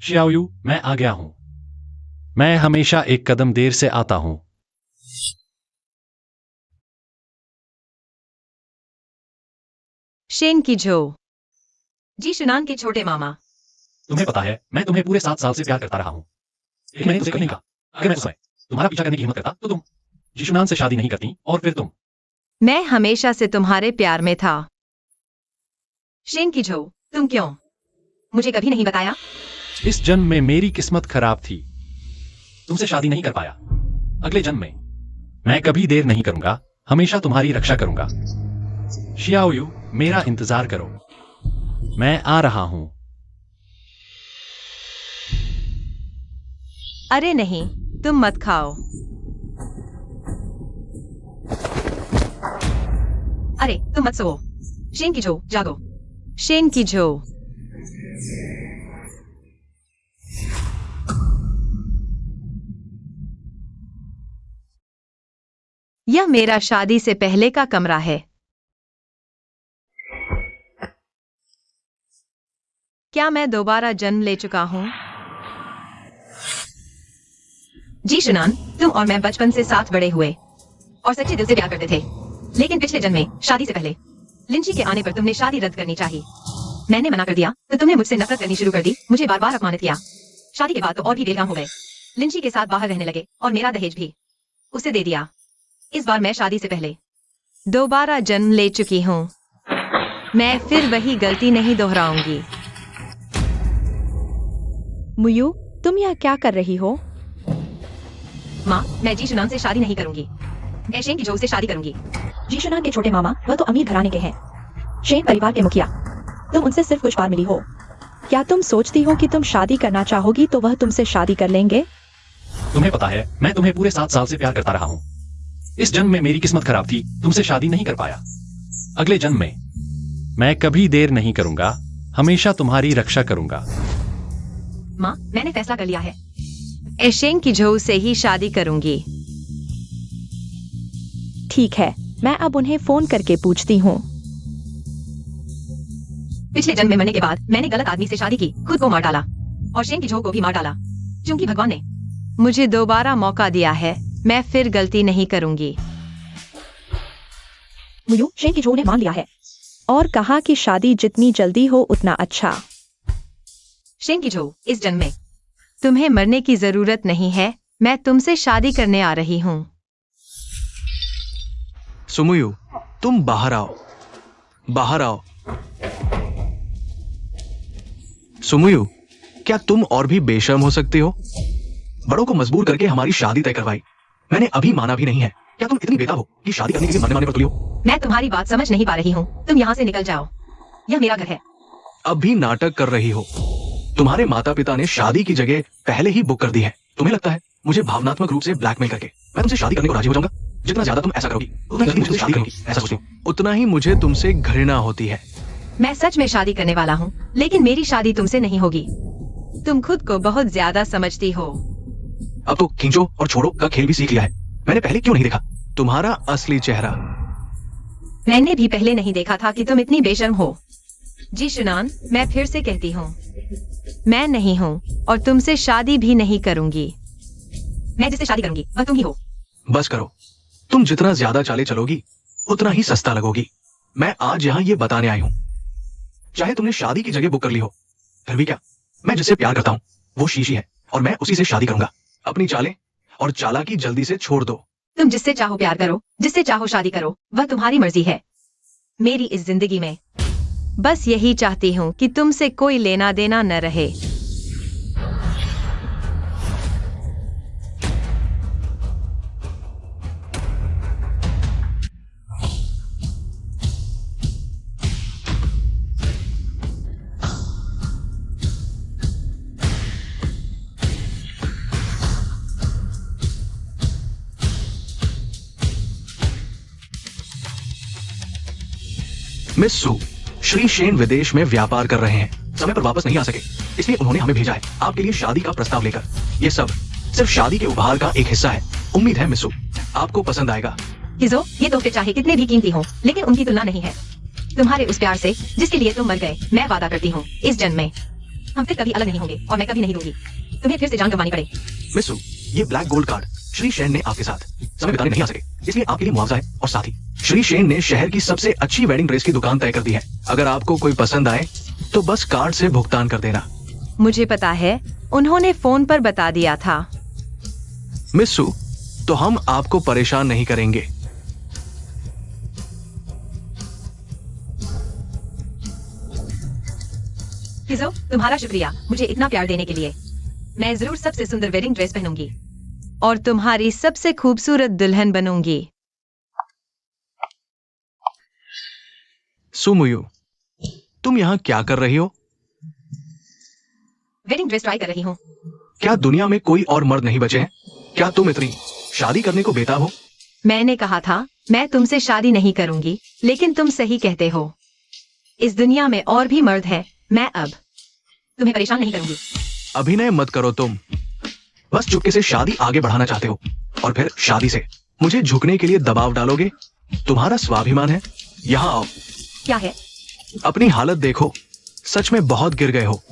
शियाओयू, मैं आ गया हूं। मैं हमेशा एक कदम देर से आता हूं। शेन की झो। जी शुनान के छोटे मामा। तुम्हें पता है, मैं तुम्हें पूरे 7 साल से प्यार करता रहा हूं, लेकिन मैंने तुझसे कभी नहीं कहा। अगर मैं उस समय तुम्हारा पीछा करने की हिम्मत करता, तो तुम जिशुनान से शादी नहीं करती, और फिर तुम। मैं हमेशा से तुम्हारे प्यार में था। शेन की झो, तुम क्यों मुझे कभी नहीं बताया? इस जन्म में मेरी किस्मत खराब थी, तुमसे शादी नहीं कर पाया। अगले जन्म में मैं कभी देर नहीं करूंगा, हमेशा तुम्हारी रक्षा करूंगा। शियाओयू, मेरा इंतजार करो, मैं आ रहा हूं। अरे नहीं, तुम मत खाओ। अरे तुम मत सो। शेन की झो, जागो। शेन की झो। यह मेरा शादी से पहले का कमरा है। क्या मैं दोबारा जन्म ले चुका हूं? जी शुनान, तुम और मैं बचपन से साथ बड़े हुए और सच्चे दिल से प्यार करते थे, लेकिन पिछले जन्म में शादी से पहले लिंची के आने पर तुमने शादी रद्द करनी चाहिए। मैंने मना कर दिया तो तुमने मुझसे नफरत करनी शुरू कर दी, मुझे बार बार अपमानित किया। शादी के बाद तो और भी बेलगाम हो गए। लिंची के साथ बाहर रहने लगे और मेरा दहेज भी उसे दे दिया। इस बार मैं शादी से पहले दोबारा जन्म ले चुकी हूँ। मैं फिर वही गलती नहीं दोहराऊंगी। मुयू, तुम यहाँ क्या कर रही हो? माँ, मैं जी शुनान से शादी नहीं करूंगी। मैं शेन की झो से शादी करूंगी। जी शुनान के छोटे मामा, वह तो अमीर घराने के हैं, शेन परिवार के मुखिया। तुम उनसे सिर्फ कुछ बार मिली हो। क्या तुम सोचती हो कि तुम शादी करना चाहोगी तो वह तुमसे शादी कर लेंगे? तुम्हें पता है, मैं तुम्हें पूरे 7 साल से प्यार करता रहा हूं। इस जन्म में मेरी किस्मत खराब थी, तुमसे शादी नहीं कर पाया। अगले जन्म में मैं कभी देर नहीं करूंगा, हमेशा तुम्हारी रक्षा करूंगा। माँ, मैंने फैसला कर लिया है। एशेंग की झो से ही शादी करूंगी। ठीक है, मैं अब उन्हें फोन करके पूछती हूँ। पिछले जन्म में मरने के बाद मैंने गलत आदमी से शादी की, खुद को मार डाला और शेन की झो को भी मार डाला, क्योंकि भगवान ने मुझे दोबारा मौका दिया है। मैं फिर गलती नहीं करूंगी। मुयू, शेन की झो ने मान लिया है और कहा कि शादी जितनी जल्दी हो उतना अच्छा। शेन की झो, इस जन्म में तुम्हें मरने की जरूरत नहीं है, मैं तुमसे शादी करने आ रही हूँ। सुमुयू, तुम बाहर आओ, बाहर आओ। सुमुयू, क्या तुम और भी बेशर्म हो सकती हो? बड़ों को मजबूर करके हमारी शादी तय करवाई, मैंने अभी माना भी नहीं है। क्या तुम इतनी बेताब हो कि शादी करने के लिए मरने मारने पर तुली हो? मैं तुम्हारी बात समझ नहीं पा रही हूँ, तुम यहाँ से निकल जाओ, यह मेरा घर है। अब भी नाटक कर रही हो। तुम्हारे माता पिता ने शादी की जगह पहले ही बुक कर दी है। तुम्हें लगता है मुझे भावनात्मक रूप से ब्लैकमेल करके मैं तुमसे शादी करने को राजी हो जाऊंगा? जितना ज्यादा तुम ऐसा करोगी उतना जल्दी मुझसे शादी करोगी, ऐसा सोचती हूँ। उतना ही मुझे तुमसे घृणा होती है। मैं सच में शादी करने वाला हूँ, लेकिन मेरी शादी तुमसे नहीं होगी। तुम खुद को बहुत ज्यादा समझती हो। अब तो खींचो और छोड़ो का खेल भी सीख लिया है। मैंने पहले क्यों नहीं देखा तुम्हारा असली चेहरा? मैंने भी पहले नहीं देखा था कि तुम इतनी बेशर्म हो। जी शुनान, मैं फिर से कहती हूँ, मैं नहीं हूँ और तुमसे शादी भी नहीं करूंगी। मैं जिससे शादी करूंगी वह तुम ही हो। बस करो, तुम जितना ज्यादा चाले चलोगी उतना ही सस्ता लगोगी। मैं आज यहाँ ये बताने आई हूँ, चाहे तुमने शादी की जगह बुक कर ली हो, फिर भी क्या, मैं जिससे प्यार करता हूँ वो शीशी है और मैं उसी से शादी करूंगा। अपनी चालें और चालाकी जल्दी से छोड़ दो। तुम जिससे चाहो प्यार करो, जिससे चाहो शादी करो, वह तुम्हारी मर्जी है। मेरी इस जिंदगी में बस यही चाहती हूँ कि तुमसे कोई लेना देना न रहे। मिस सू, श्री शेन विदेश में व्यापार कर रहे हैं, समय पर वापस नहीं आ सके, इसलिए उन्होंने हमें भेजा है आपके लिए शादी का प्रस्ताव लेकर। ये सब सिर्फ शादी के उपहार का एक हिस्सा है। उम्मीद है मिस सू आपको पसंद आएगा। हिजो, ये तोहफे चाहे कितने भी कीमती हों, लेकिन उनकी तुलना नहीं है तुम्हारे उस प्यार से जिसके लिए तुम मर गए। मैं वादा करती हूँ, इस जन्म में हम फिर कभी अलग नहीं होंगे और मैं कभी नहीं दूंगी तुम्हें फिर से जान गंवानी पड़े। मिस सू, ये black gold card Shri Shane ने आपके साथ समय बिताने नहीं आ सके, इसलिए आपके लिए मुआवजा है। और साथ ही श्री शेन ने शहर की सबसे अच्छी वेडिंग ड्रेस की दुकान तय कर दी है। अगर आपको कोई पसंद आए तो बस कार्ड से भुगतान कर देना। मुझे पता है, उन्होंने फोन पर बता दिया था। मिस सू, तो हम आपको परेशान नहीं करेंगे। किजो, तुम्हारा शुक्रिया मुझे इतना प्यार देने के लिए। मैं जरूर सबसे सुंदर वेडिंग ड्रेस पहनूंगी और तुम्हारी सबसे खूबसूरत दुल्हन बनूंगी। सुमुयू, तुम यहाँ क्या कर रही हो? वेडिंग ड्रेस ट्राई कर रही हूँ। क्या दुनिया में कोई और मर्द नहीं बचे हैं? क्या तुम इतनी शादी करने को बेताब हो? मैंने कहा था मैं तुमसे शादी नहीं करूंगी, लेकिन तुम सही कहते हो। इस दुनिया में और भी मर्द हैं। मैं अब तुम्हें परेशान नहीं करूंगी। अभिनय मत करो, तुम बस चुपके से शादी आगे बढ़ाना चाहते हो और फिर शादी से मुझे झुकने के लिए दबाव डालोगे। तुम्हारा स्वाभिमान है। यहाँ आओ। क्या है? अपनी हालत देखो, सच में बहुत गिर गए हो।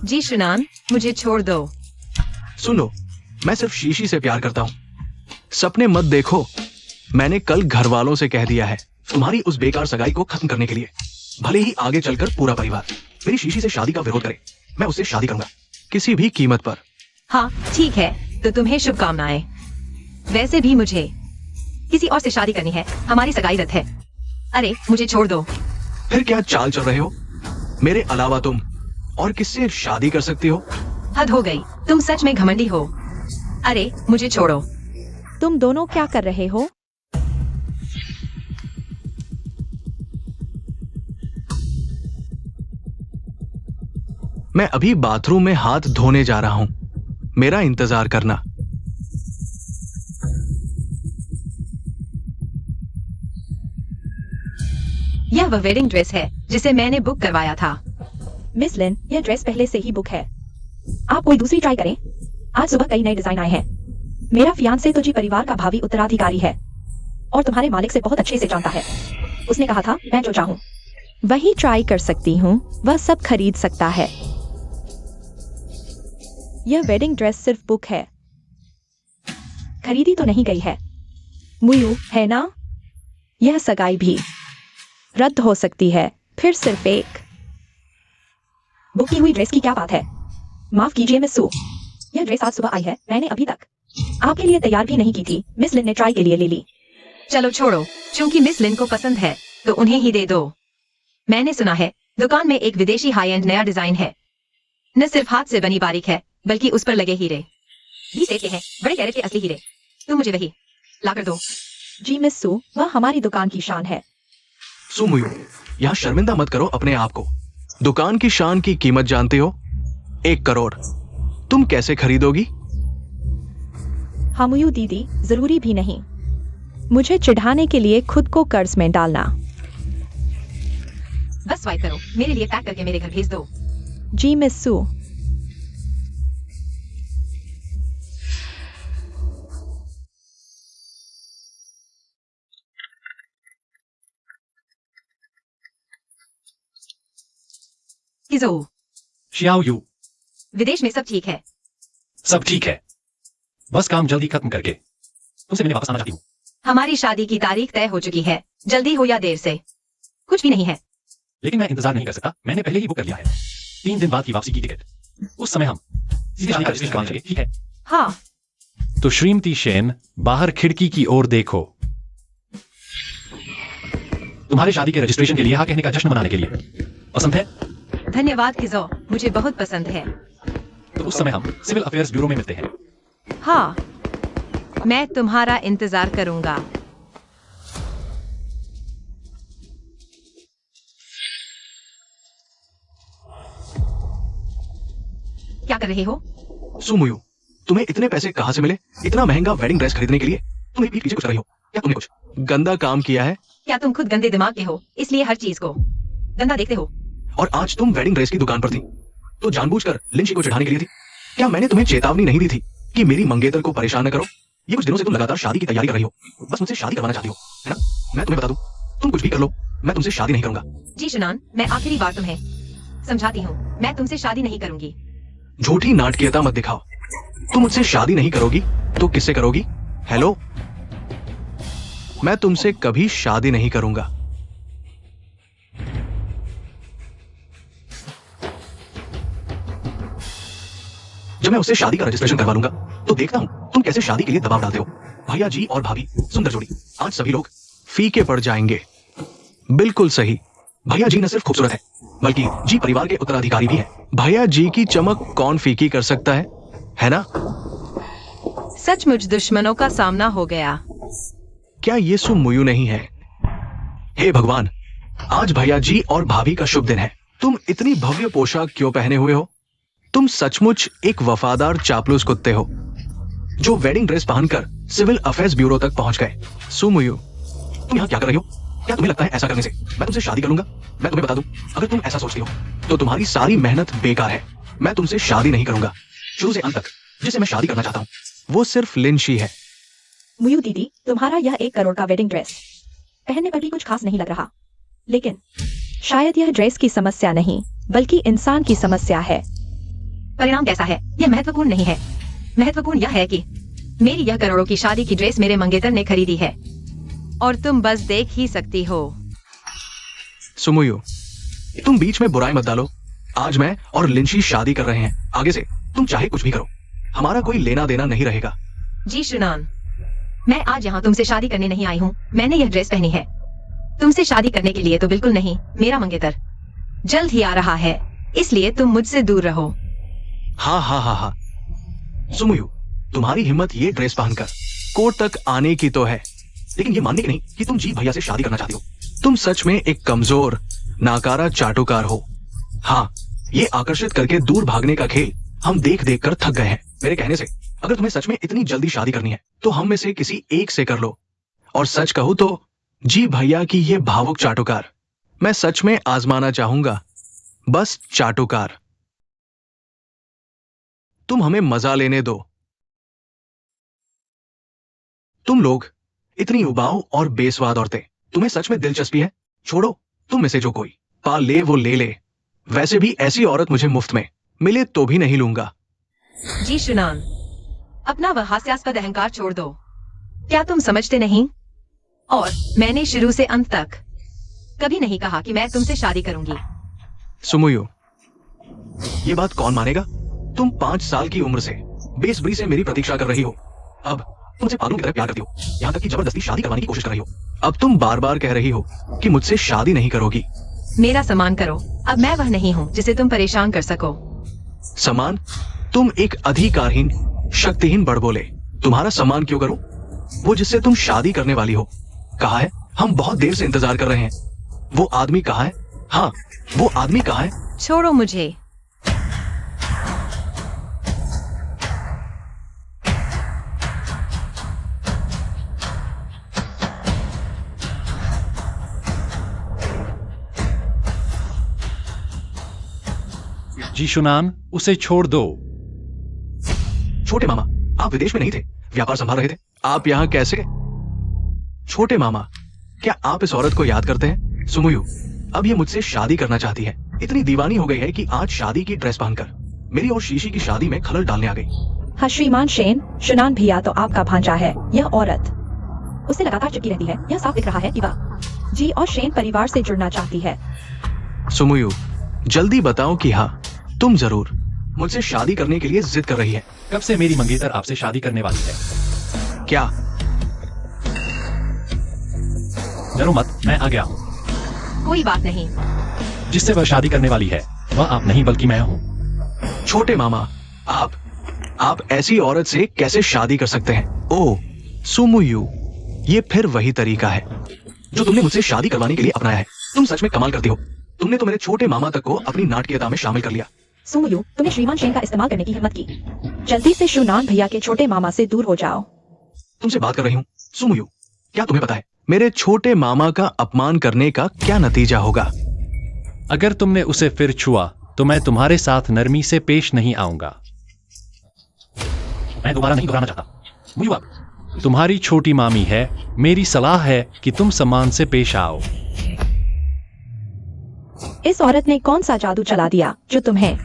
जी शुनान, मुझे छोड़ दो। सुन लो, मैं सिर्फ शीशी से प्यार करता हूँ। सपने मत देखो। मैंने कल घर वालों से कह दिया है तुम्हारी उस बेकार सगाई को खत्म करने के लिए। भले ही आगे चलकर पूरा परिवार मेरी शीशी से शादी का विरोध करे, मैं उससे शादी करूंगा किसी भी कीमत पर। हाँ ठीक है, तो तुम्हें शुभकामनाएं। वैसे भी मुझे किसी और से शादी करनी है। हमारी सगाई रद्द है। अरे मुझे छोड़ दो। फिर क्या चाल चल रहे हो? मेरे अलावा तुम और किससे शादी कर सकती हो? हद हो गई, तुम सच में घमंडी हो। अरे मुझे छोड़ो। तुम दोनों क्या कर रहे हो? मैं अभी बाथरूम में हाथ धोने जा रहा हूं, मेरा इंतजार करना। यह वह वेडिंग ड्रेस है जिसे मैंने बुक करवाया था। मिस लिन, यह ड्रेस पहले से ही बुक है। आप कोई दूसरी ट्राई करें। आज सुबह कई नए डिजाइन आए हैं। मेरा फियांसे तुझी परिवार का भावी उत्तराधिकारी है और तुम्हारे मालिक से बहुत अच्छे से जानता है। उसने कहा था मैं जो चाहूं वही ट्राई कर सकती हूँ। वह सब खरीद सकता है। यह वेडिंग ड्रेस सिर्फ बुक है, खरीदी तो नहीं गई है। मुयू है ना? यह सगाई भी रद्द हो सकती है, फिर सिर्फ एक। बुक की हुई ड्रेस की क्या बात है? माफ कीजिए मिस सू, यह ड्रेस आज सुबह आई है। मैंने अभी तक आपके लिए तैयार भी नहीं की थी। मिस लिन ने ट्राई के लिए ले ली। चलो छोड़ो, क्योंकि मिस लिन को पसंद है तो उन्हें ही दे दो। मैंने सुना है दुकान में एक विदेशी हाई एंड नया डिजाइन है। न सिर्फ हाथ से बनी बारीक है, बल्कि उस पर लगे हीरे भी सेट के हैं, बड़े कैरेट के असली हीरे। तुम मुझे वही लाकर दो। जी मिस सू, वह हमारी दुकान की शान है। सुमुयू, यहाँ शर्मिंदा मत करो अपने आप को। दुकान की शान की कीमत जानते हो? 1 करोड़। तुम कैसे खरीदोगी? हामुयू दीदी, जरूरी भी नहीं। मुझे चिढ़ाने के लिए खुद को कर्ज में डालना। बस स्वाइप करो, मेरे लिए पैक करके मेरे घर भेज दो। जी मिस सू। किजो, शियाओ यू, विदेश में सब ठीक है? सब ठीक है। बस काम जल्दी खत्म करके तुमसे मिलने वापस आना चाहती हूँ। हमारी शादी की तारीख तय हो चुकी है। जल्दी हो या देर से कुछ भी नहीं है। लेकिन मैं इंतजार नहीं कर सकता। मैंने पहले ही बुक कर लिया है 3 दिन बाद की वापसी की टिकट। उस समय हम सीधे शादी का रजिस्ट्रेशन करवा लेंगे, ठीक है? हाँ। तो श्रीमती शेन, बाहर खिड़की की ओर देखो। तुम्हारे शादी के रजिस्ट्रेशन के लिए हाँ कहने का जश्न मनाने के लिए। पसंद है? धन्यवाद किजो, मुझे बहुत पसंद है। तो उस समय हम सिविल अफेयर्स ब्यूरो में मिलते हैं। हाँ, मैं तुम्हारा इंतजार करूंगा। क्या कर रहे हो? सुमुयू, तुम्हें इतने पैसे कहाँ से मिले इतना महंगा वेडिंग ड्रेस खरीदने के लिए? तुम एक पीछे कुछ कर रही हो? क्या तुमने कुछ गंदा काम किया है? क्या तुम खुद गंदे दिमाग के हो, इसलिए हर चीज को गंदा देखते हो? और आज तुम वेडिंग ड्रेस की दुकान पर थी तो जानबूझकर लिंची को चिढ़ाने के लिए थी? क्या मैंने तुम्हें चेतावनी नहीं दी थी कि मेरी मंगेतर को परेशान न करो? ये कुछ दिनों से तुम लगातार शादी की तैयारी कर रही हो, बस मुझसे शादी करवाना चाहती हो, है ना? मैं तुम्हें बता दूं, तुम कुछ भी कर लो, मैं तुमसे शादी नहीं करूंगा। जी शुनान, मैं आखिरी बार तुम्हें समझाती हूँ। मैं तुमसे शादी नहीं करूंगी। झूठी नाटकीयता मत दिखाओ। तुम मुझसे शादी नहीं करोगी तो किससे करोगी? हेलो, मैं तुमसे कभी शादी नहीं करूंगा। जब मैं उससे शादी का रजिस्ट्रेशन करवा लूंगा तो देखता हूं तुम कैसे शादी के लिए दबाव डालते हो। भैया जी और भाभी, सुंदर जोड़ी। आज सभी लोग फीके पड़ जाएंगे। बिल्कुल सही। भैया जी न सिर्फ खूबसूरत है बल्कि जी परिवार के उत्तराधिकारी भी हैं। भैया जी की चमक कौन फीकी कर सकता है ना? सचमुच दुश्मनों का सामना हो गया। क्या ये सुमुयु नहीं है? हे भगवान, आज भैया जी और भाभी का शुभ दिन है। तुम इतनी भव्य पोशाक क्यों पहने हुए हो? तुम सचमुच एक वफादार चापलूस कुत्ते हो जो वेडिंग ड्रेस पहनकर सिविल अफेयर्स ब्यूरो तक पहुंच गए। सुमुयु, तुम यहाँ क्या कर रही हो? क्या तुम्हें लगता है ऐसा करने से मैं तुमसे शादी कर लूंगा? मैं तुम्हें बता दूं, अगर तुम ऐसा सोचती हो तो तुम्हारी सारी मेहनत बेकार है। मैं तुमसे शादी नहीं करूंगा। शुरू से अंत तक जिसे मैं शादी करना चाहता हूँ वो सिर्फ लिंशी है। मुयू दीदी, तुम्हारा यह 1 करोड़ का वेडिंग ड्रेस पहनने पर भी कुछ खास नहीं लग रहा, लेकिन शायद यह ड्रेस की समस्या नहीं बल्कि इंसान की समस्या है। परिणाम कैसा है यह महत्वपूर्ण नहीं है। महत्वपूर्ण यह है कि मेरी यह करोड़ों की शादी की ड्रेस मेरे मंगेतर ने खरीदी है और तुम बस देख ही सकती हो। सुमुयु, तुम बीच में बुराई मत डालो। आज मैं और लिंशी शादी कर रहे हैं। आगे से तुम चाहे कुछ भी करो, हमारा कोई लेना देना नहीं रहेगा। जी शुनान, मैं आज यहाँ तुमसे शादी करने नहीं आई हूँ। मैंने यह ड्रेस पहनी है तुमसे शादी करने के लिए तो बिल्कुल नहीं। मेरा मंगेतर जल्द ही आ रहा है, इसलिए तुम मुझसे दूर रहो। हाँ। सुमुयु, तुम्हारी हिम्मत ये ड्रेस पहनकर कोर्ट तक आने की तो है, लेकिन ये मानने की नहीं कि तुम जी भैया से शादी करना चाहती हो। तुम सच में एक कमजोर नाकारा चाटुकार हो। हाँ, ये आकर्षित करके दूर भागने का खेल हम देख देख कर थक गए हैं। मेरे कहने से अगर तुम्हें सच में इतनी जल्दी शादी करनी है तो हम में से किसी एक से कर लो। और सच कहूं तो जी भैया की ये भावुक चाटुकार मैं सच में आजमाना चाहूंगा। बस चाटुकार। तुम हमें मजा लेने दो। तुम लोग इतनी उबाऊ और बेस्वाद औरतें, तुम्हें सच में दिलचस्पी है? छोड़ो, तुम में से जो कोई पा ले वो ले ले। वैसे भी ऐसी औरत मुझे मुफ्त में मिले तो भी नहीं लूंगा। जी शुनान, अपना वह हास्यास्पद अहंकार छोड़ दो। क्या तुम समझते नहीं? और मैंने शुरू से अंत तक कभी नहीं कहा कि मैं तुमसे शादी करूंगी। सुमुयु, ये बात कौन मानेगा? तुम 5 साल की उम्र से बेसब्री से मेरी प्रतीक्षा कर रही हो। अब तुमसे पागलों की तरह प्यार करती हो, यहाँ तक कि जबरदस्ती शादी करवाने की कोशिश कर रही हो। अब तुम बार बार कह रही हो कि मुझसे शादी नहीं करोगी। मेरा सम्मान करो। अब मैं वह नहीं हूँ जिसे तुम परेशान कर सको। सम्मान? तुम एक अधिकारहीन शक्तिहीन बड़बोले। तुम्हारा सम्मान क्यों करूं? वो जिससे तुम शादी करने वाली हो कहाँ है? हम बहुत देर से इंतजार कर रहे हैं। वो आदमी कहाँ है? हाँ, वो आदमी कहाँ है? छोड़ो मुझे। जी शुनान, उसे छोड़ दो। छोटे मामा, आप विदेश में नहीं थे, व्यापार संभाल रहे थे। आप यहाँ कैसे? छोटे मामा, क्या आप इस औरत को याद करते हैं? सुमुयु, अब ये मुझसे शादी करना चाहती है। इतनी दीवानी हो गई है कि आज शादी की ड्रेस पहनकर मेरी और शीशी की शादी में खलल डालने आ गई। हाँ श्रीमान शेन, शुनान भैया तो आपका भांजा है। यह औरत उससे लगातार चिपकी रहती है। यह साफ दिख रहा है कि वह जी और शेन परिवार से जुड़ना चाहती है। सुमुयु, जल्दी बताओ कि हाँ, तुम जरूर मुझसे शादी करने के लिए जिद कर रही है। कब से मेरी मंगेतर आपसे शादी करने वाली है? क्या? डरो मत, मैं आ गया हूँ। कोई बात नहीं। जिससे वह शादी करने वाली है वह आप नहीं बल्कि मैं हूँ। छोटे मामा, आप ऐसी औरत से कैसे शादी कर सकते हैं? ओह सुमुयु, ये फिर वही तरीका है जो तुमने मुझसे शादी करवाने के लिए अपनाया है। तुम सच में कमाल करती हो। तुमने तो मेरे छोटे मामा तक को अपनी नाटकीयता में शामिल कर लिया। सुमुयु, तुमने श्रीमान शेन का इस्तेमाल करने की हिम्मत की। जल्दी से शुनान भैया के छोटे मामा से दूर हो जाओ। तुमसे बात कर रही हूँ। सुमुयु, क्या तुम्हें पता है मेरे छोटे मामा का अपमान करने का क्या नतीजा होगा? अगर तुमने उसे फिर छुआ तो मैं तुम्हारे साथ नरमी से पेश नहीं आऊंगा। मैं दोबारा नहीं दोहराना चाहता। मुझे अब तुम्हारी छोटी मामी है। मेरी सलाह है कि तुम सम्मान से पेश आओ। इस औरत ने कौन सा जादू चला दिया जो तुम्हें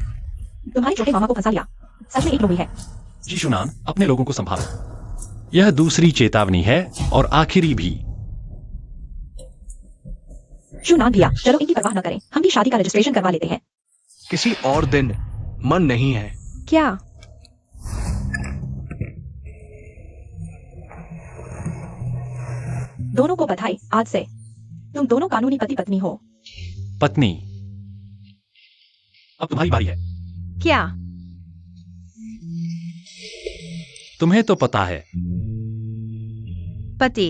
तुम्हारे छोटे मामा को फंसा लिया? सच में एक मूवी है। जी शुनान, अपने लोगों को संभालो। यह दूसरी चेतावनी है और आखिरी भी। शुनान भैया, चलो इनकी परवाह न करें, हम भी शादी का रजिस्ट्रेशन करवा लेते हैं। किसी और दिन मन नहीं है। क्या? दोनों को बधाई, आज से तुम दोनों कानूनी पति पत्नी हो। पत्नी, अब तुम्हारी बारी है। क्या? तुम्हें तो पता है। पति।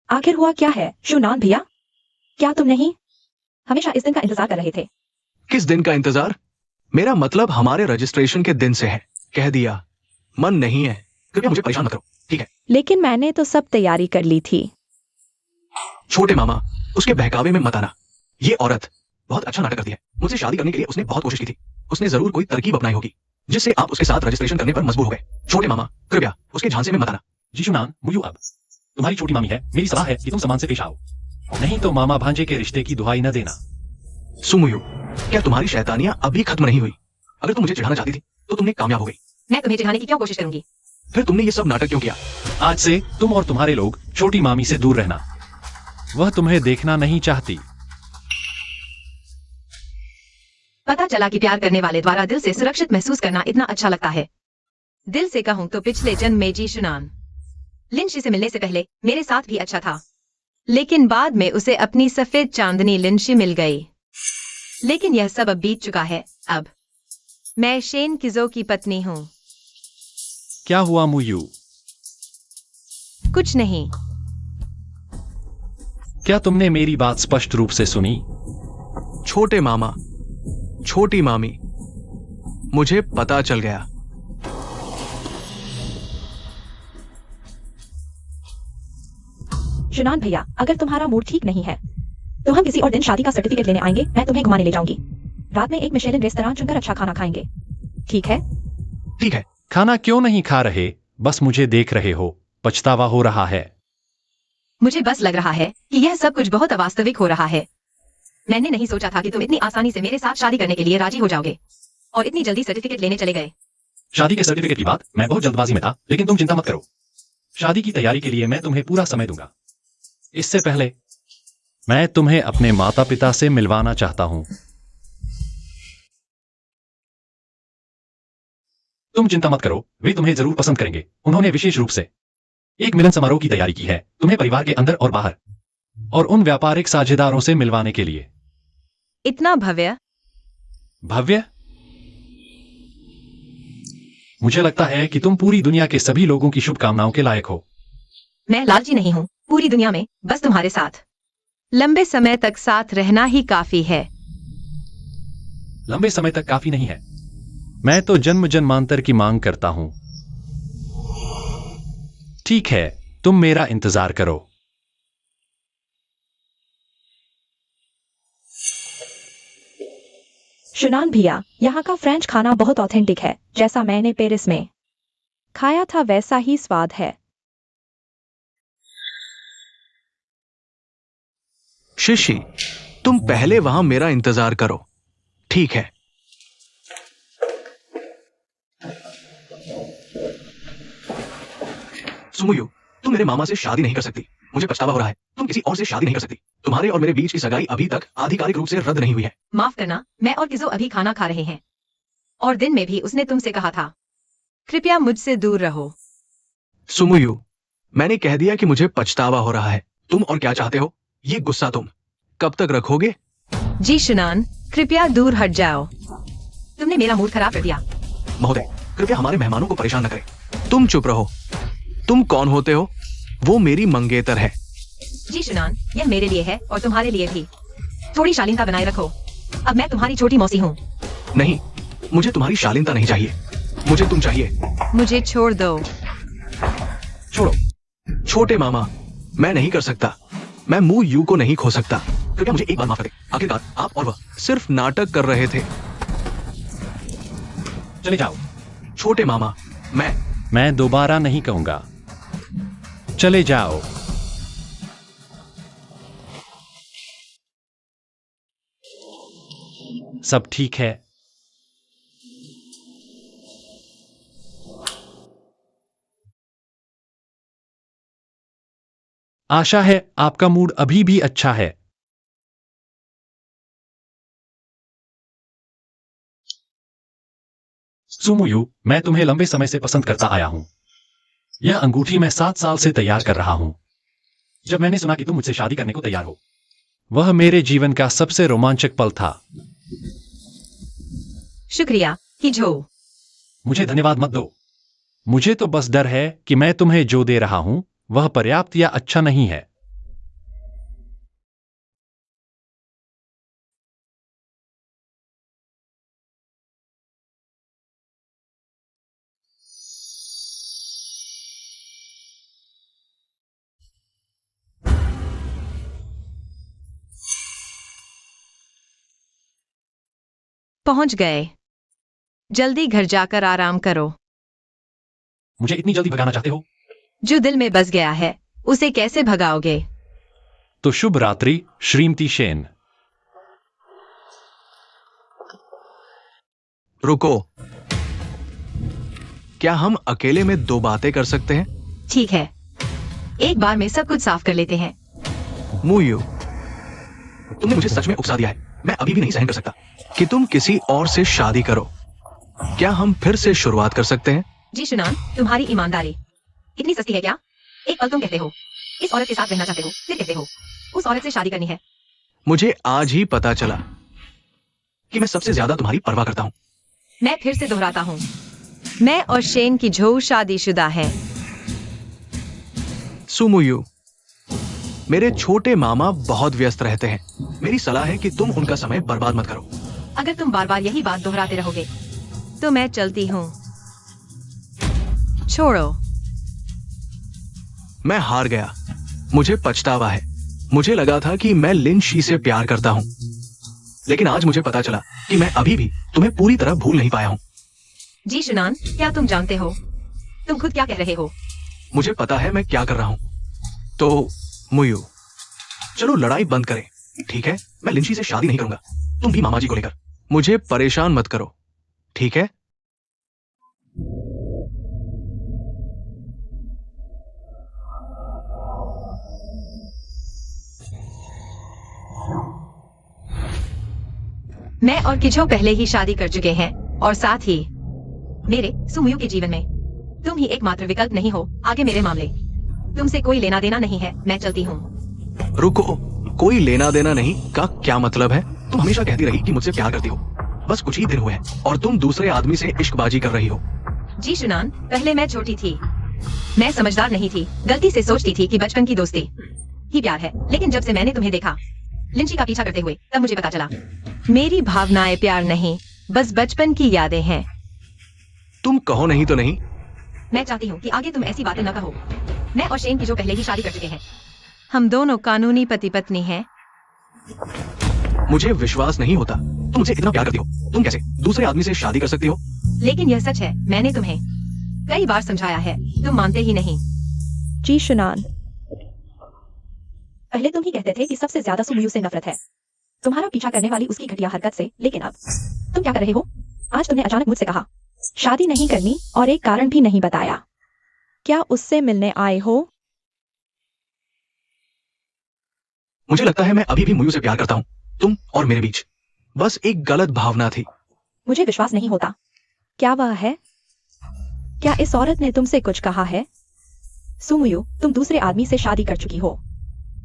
आखिर हुआ क्या है शुनान भैया? क्या तुम नहीं हमेशा इस दिन का इंतजार कर रहे थे? किस दिन का इंतजार? मेरा मतलब हमारे रजिस्ट्रेशन के दिन से है। कह दिया, मन नहीं है। कृपया मुझे परेशान मत करो, ठीक है? लेकिन मैंने तो सब तैयारी कर ली थी। छोटे मामा, उसके बहकावे में मत आना। ये औरत बहुत अच्छा नाटक करती है। मुझसे शादी करने के लिए उसने बहुत कोशिश की थी। उसने जरूर कोई तरकीब अपनाई होगी जिससे आप उसके साथ रजिस्ट्रेशन करने पर मजबूर हो गए। छोटे मामा, कृपया उसके झांसे में मत आना। जी शुनान, मुयू, अब तुम्हारी छोटी मामी है। मेरी सलाह है कि तुम सम्मान से पेश आओ, नहीं तो मामा भांजे के रिश्ते की दुहाई न देना। सुमुयु, क्या तुम्हारी शैतानियां अभी खत्म नहीं हुई? अगर तुम मुझे चिढ़ाना चाहती थी तो तुमने कामयाब हो गई। मैं तुम्हें चिढ़ाने की क्यों कोशिश करूंगी? फिर तुमने ये सब नाटक क्यों किया? आज से तुम और तुम्हारे लोग छोटी मामी से दूर रहना। वह तुम्हें देखना नहीं चाहती। पता चला कि प्यार करने वाले द्वारा दिल से सुरक्षित महसूस करना इतना अच्छा लगता है। दिल से कहूं तो पिछले जन्म में जी शुनान लिंशी से मिलने से पहले मेरे साथ भी अच्छा था, लेकिन बाद में उसे अपनी सफेद चांदनी लिंशी मिल गई। लेकिन यह सब अब बीत चुका है। अब मैं शेन किजो की पत्नी हूं। क्या हुआ मुयू? कुछ नहीं। क्या तुमने मेरी बात स्पष्ट रूप से सुनी? छोटे मामा, छोटी मामी, मुझे पता चल गया। शुनान भैया, अगर तुम्हारा मूड ठीक नहीं है तो हम किसी और दिन शादी का सर्टिफिकेट लेने आएंगे। मैं तुम्हें घुमाने ले जाऊंगी। रात में एक मिशेलिन रेस्तरां चुनकर अच्छा खाना खाएंगे, ठीक है? ठीक है। खाना क्यों नहीं खा रहे? बस मुझे देख रहे हो, पछतावा हो रहा है। मुझे बस लग रहा है कि यह सब कुछ बहुत अवास्तविक हो रहा है। मैंने नहीं सोचा था कि तुम इतनी आसानी से मेरे साथ शादी करने के लिए राजी हो जाओगे और इतनी जल्दी सर्टिफिकेट लेने चले गए। शादी के सर्टिफिकेट की बात मैं बहुत जल्दबाजी में था, लेकिन तुम चिंता मत करो। शादी की तैयारी के लिए मैं तुम्हें पूरा समय दूंगा। इससे पहले मैं तुम्हें अपने माता पिता से मिलवाना चाहता हूं। तुम चिंता मत करो, वे तुम्हें जरूर पसंद करेंगे। उन्होंने विशेष रूप से एक मिलन समारोह की तैयारी की है, तुम्हें परिवार के अंदर और बाहर और उन व्यापारिक साझेदारों से मिलवाने के लिए। इतना भव्य? भव्य? मुझे लगता है कि तुम पूरी दुनिया के सभी लोगों की शुभकामनाओं के लायक हो। मैं लालची नहीं हूँ। पूरी दुनिया में बस तुम्हारे साथ लंबे समय तक साथ रहना ही काफी है। लंबे समय तक काफी नहीं है। मैं तो जन्म जन्मांतर की मांग करता हूं। ठीक है, तुम मेरा इंतजार करो। शुनान भैया, यहाँ का फ्रेंच खाना बहुत ऑथेंटिक है। जैसा मैंने पेरिस में खाया था वैसा ही स्वाद है। शिशी, तुम पहले वहां मेरा इंतजार करो, ठीक है? सुमुयु, तुम मेरे मामा से शादी नहीं कर सकती। मुझे पछतावा हो रहा है। तुम किसी और से शादी नहीं कर सकती। तुम्हारे और मेरे बीच की सगाई अभी तक आधिकारिक रूप से रद्द नहीं हुई है। माफ करना, मैं और किजो अभी खाना खा रहे हैं और दिन में भी उसने तुमसे कहा था कृपया मुझसे दूर रहो। सुमुयु, मैंने कह दिया कि मुझे पछतावा हो रहा है। तुम और क्या चाहते हो? ये गुस्सा तुम कब तक रखोगे? जी शुनान, कृपया दूर हट जाओ। तुमने मेरा मूड खराब कर दिया। महोदय, कृपया हमारे मेहमानों को परेशान न करें। तुम चुप रहो। तुम कौन होते हो? वो मेरी मंगेतर है। जी शुनान, यह मेरे लिए है और तुम्हारे लिए भी। थोड़ी शालीनता बनाए रखो। अब मैं तुम्हारी छोटी मौसी हूँ। नहीं, मुझे तुम्हारी शालीनता नहीं चाहिए। मुझे तुम चाहिए। मुझे छोड़ दो। छोड़ो। छोटे मामा, मैं नहीं कर सकता। मैं मुंह यू को नहीं खो सकता। कृपया मुझे एक बार माफ करें। आखिरकार आप और वह सिर्फ नाटक कर रहे थे। चले जाओ। छोटे मामा, मैं दोबारा नहीं कहूंगा। चले जाओ। सब ठीक है। आशा है आपका मूड अभी भी अच्छा है। सुमुयु, मैं तुम्हें लंबे समय से पसंद करता आया हूं। यह अंगूठी मैं 7 साल से तैयार कर रहा हूं। जब मैंने सुना कि तुम मुझसे शादी करने को तैयार हो, वह मेरे जीवन का सबसे रोमांचक पल था। शुक्रिया हिजो। मुझे धन्यवाद मत दो। मुझे तो बस डर है कि मैं तुम्हें जो दे रहा हूं वह पर्याप्त या अच्छा नहीं है। पहुंच गए। जल्दी घर जाकर आराम करो। मुझे इतनी जल्दी भगाना चाहते हो? जो दिल में बस गया है उसे कैसे भगाओगे? तो शुभ रात्रि श्रीमती शेन। रुको, क्या हम अकेले में 2 बातें कर सकते हैं? ठीक है, एक बार में सब कुछ साफ कर लेते हैं। मुयू, तुमने मुझे सच में उकसा दिया है। मैं अभी भी नहीं सहन कर सकता कि तुम किसी और से शादी करो। क्या हम फिर से शुरुआत कर सकते हैं? जी शुनान, तुम्हारी ईमानदारी इतनी सस्ती है क्या? एक पल तुम कहते हो इस औरत के साथ रहना चाहते हो, फिर कहते हो उस औरत से शादी करनी है। मुझे आज ही पता चला कि मैं सबसे ज्यादा तुम्हारी परवाह करता हूं। मैं फिर से दोहराता हूँ, मैं और शेन की झो शादीशुदा है। सुमुयू, मेरे छोटे मामा बहुत व्यस्त रहते हैं। मेरी सलाह है कि तुम उनका समय बर्बाद मत करो। अगर तुम बार बार यही बात दोहराते रहोगे तो मैं चलती हूँ। छोड़ो। मैं हार गया। मुझे पछतावा है। मुझे लगा था कि मैं लिन शी से प्यार करता हूं, लेकिन आज मुझे पता चला कि मैं अभी भी तुम्हें पूरी तरह भूल नहीं पाया हूं। जी शुनान, क्या तुम जानते हो तुम खुद क्या कह रहे हो? मुझे पता है मैं क्या कर रहा हूं। तो मुयू, चलो लड़ाई बंद करें, ठीक है? मैं लिंशी से शादी नहीं करूंगा। तुम भी मामा जी को लेकर मुझे परेशान मत करो, ठीक है? मैं और किझो पहले ही शादी कर चुके हैं और साथ ही मेरे सुमुयु के जीवन में तुम ही एकमात्र विकल्प नहीं हो आगे मेरे मामले। तुमसे कोई लेना देना नहीं है, मैं चलती हूँ। रुको, कोई लेना देना नहीं का क्या मतलब है? तुम हमेशा कहती रही कि मुझसे प्यार करती हो। बस कुछ ही दिन हुए हैं और तुम दूसरे आदमी से इश्कबाजी कर रही हो। जी शुनान, पहले मैं छोटी थी, मैं समझदार नहीं थी, गलती से सोचती थी कि बचपन की दोस्ती ही प्यार है। लेकिन जब से मैंने तुम्हें देखा लिंची का पीछा करते हुए, तब मुझे पता चला मेरी भावनाएं प्यार नहीं, बस बचपन की यादें हैं। तुम कहो नहीं तो नहीं। मैं चाहती हूँ कि आगे तुम ऐसी बातें न कहो। मैं और शेन की जो पहले ही शादी कर चुके हैं। हम दोनों कानूनी पति पत्नी हैं। मुझे विश्वास नहीं होता, तुम मुझे इतना प्यार करती हो। तुम कैसे दूसरे आदमी से शादी कर सकती हो? लेकिन यह सच है, मैंने तुम्हें कई बार समझाया है, तुम मानते ही नहीं। जी शुनान, पहले तुम ही कहते थे कि सबसे ज्यादा सुमुयु से नफरत है, तुम्हारा पीछा करने वाली उसकी घटिया हरकत से। लेकिन अब तुम क्या कर रहे हो? आज तुमने अचानक मुझसे कहा शादी नहीं करनी और एक कारण भी नहीं बताया। क्या उससे मिलने आए हो? मुझे लगता है मैं अभी भी मुयू से प्यार करता हूँ। तुम और मेरे बीच बस एक गलत भावना थी। मुझे विश्वास नहीं होता। क्या वह है? क्या इस औरत ने तुमसे कुछ कहा है? सुमुयु, तुम दूसरे आदमी से शादी कर चुकी हो,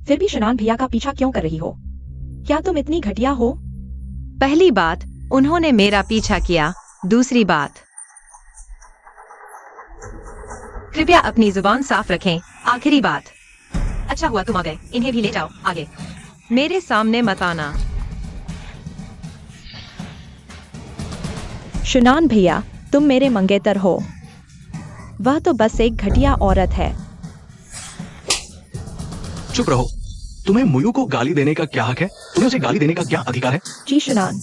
फिर भी शनान भैया का पीछा क्यों कर रही हो? क्या तुम इतनी घटिया हो? पहली बात, उन्होंने मेरा पीछा किया। दूसरी बात, कृपया अपनी जुबान साफ रखें। आखिरी बात, अच्छा हुआ तुम आ गए, इन्हें भी ले जाओ आगे। मेरे सामने मत आना। शनान भैया, तुम मेरे मंगेतर हो। वह तो बस एक घटिया औरत है। चुप रहो। तुम्हें मुयू को गाली देने का क्या हक है? तुम्हें उसे गाली देने का क्या अधिकार है? जी शनान,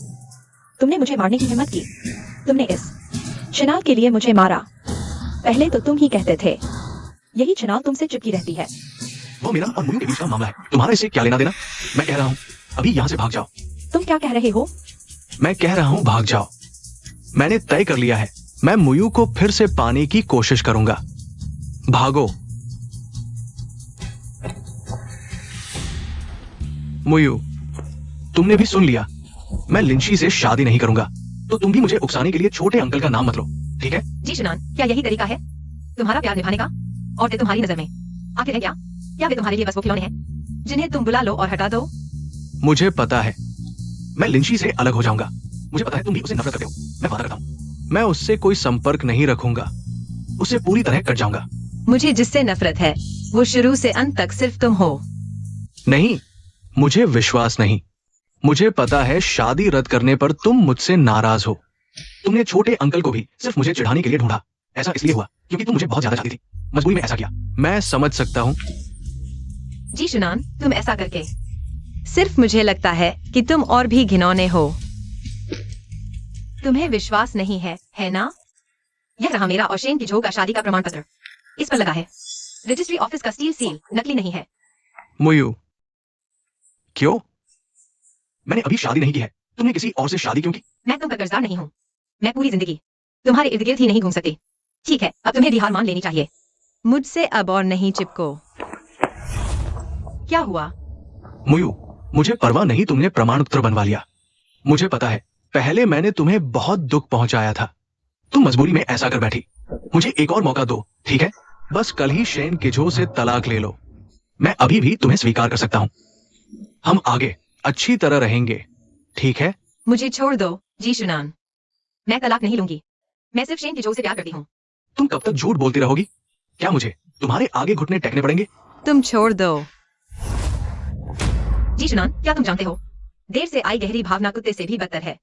तुमने मुझे मारने की हिम्मत की। तुमने इस शनान के लिए मुझे मारा। पहले तो तुम ही कहते थे यही शनान तुमसे चिपकी रहती है। वो मेरा और मुयू के बीच का मामला है, तुम्हारा इससे क्या लेना देना? मैं कह रहा हूँ अभी यहाँ से भाग जाओ। तुम क्या कह रहे हो? मैं कह रहा हूं भाग जाओ। मैंने तय कर लिया है, मैं मुयू को फिर से पाने की कोशिश करूंगा। भागो। मुयू, तुमने भी सुन लिया, मैं लिंची से शादी नहीं करूंगा, तो तुम भी मुझे उकसाने के लिए छोटे अंकल का नाम मत लो, ठीक है? जी शुनान, क्या यही तरीका है तुम्हारा प्यार निभाने का? औरतें तुम्हारी नजर में आखिर है क्या? क्या वे तुम्हारे लिए बस वो खिलौने हैं जिन्हें तुम बुला लो और हटा दो? मुझे पता है, मैं लिंची से अलग हो जाऊंगा। मुझे पता है तुम भी उसे नफरत करते हो। मैं वादा करता हूं, मैं उससे कोई संपर्क नहीं रखूंगा, उससे पूरी तरह कट जाऊंगा। मुझे जिससे नफरत है वो शुरू से अंत तक सिर्फ तुम हो। नहीं, मुझे विश्वास नहीं। मुझे पता है शादी रद्द करने पर तुम मुझसे नाराज हो। तुमने छोटे अंकल को भी सिर्फ मुझे चिढ़ाने के लिए ढूंढा। ऐसा इसलिए हुआ क्योंकि तुम मुझे बहुत ज्यादा चाहती थी। मजबूरी में ऐसा किया। मैं समझ सकता हूं। जी शुनान, तुम ऐसा करके सिर्फ मुझे लगता है कि तुम और भी घिनौने हो। तुम्हें विश्वास नहीं है ना? यह रहा मेरा और शेन की झो का शादी का प्रमाण पत्र। इस पर लगा है रजिस्ट्री ऑफिस का स्टील सील, नकली नहीं है। मुयू, क्यों? मैंने अभी शादी नहीं की है। तुमने किसी और से शादी क्यों की? मैं तुम पर कर्जदार नहीं हूँ। मैं पूरी जिंदगी तुम्हारे इर्द गिर्द ही नहीं घूम सकती। ठीक है, अब तुम्हें भी हार मान लेनी चाहिए। मुझसे अब और नहीं चिपको। क्या हुआ? मुयू, मुझे परवाह नहीं, तुमने प्रमाण पत्र बनवा लिया। मुझे पता है, पहले मैंने तुम्हें बहुत दुख पहुंचाया था। तुम मजबूरी में ऐसा कर बैठी। मुझे एक और मौका दो, ठीक है? बस कल ही शेन किजो से तलाक ले लो। मैं अभी भी तुम्हें स्वीकार कर सकता हूं। हम आगे अच्छी तरह रहेंगे, ठीक है? मुझे छोड़ दो जी शुनान, मैं तलाक नहीं लूंगी। मैं सिर्फ शेन की जो से प्यार करती हूँ। तुम कब तक झूठ बोलती रहोगी? क्या मुझे तुम्हारे आगे घुटने टेकने पड़ेंगे? तुम छोड़ दो। जी शुनान, क्या तुम जानते हो देर से आई गहरी भावना कुत्ते से भी बदतर है।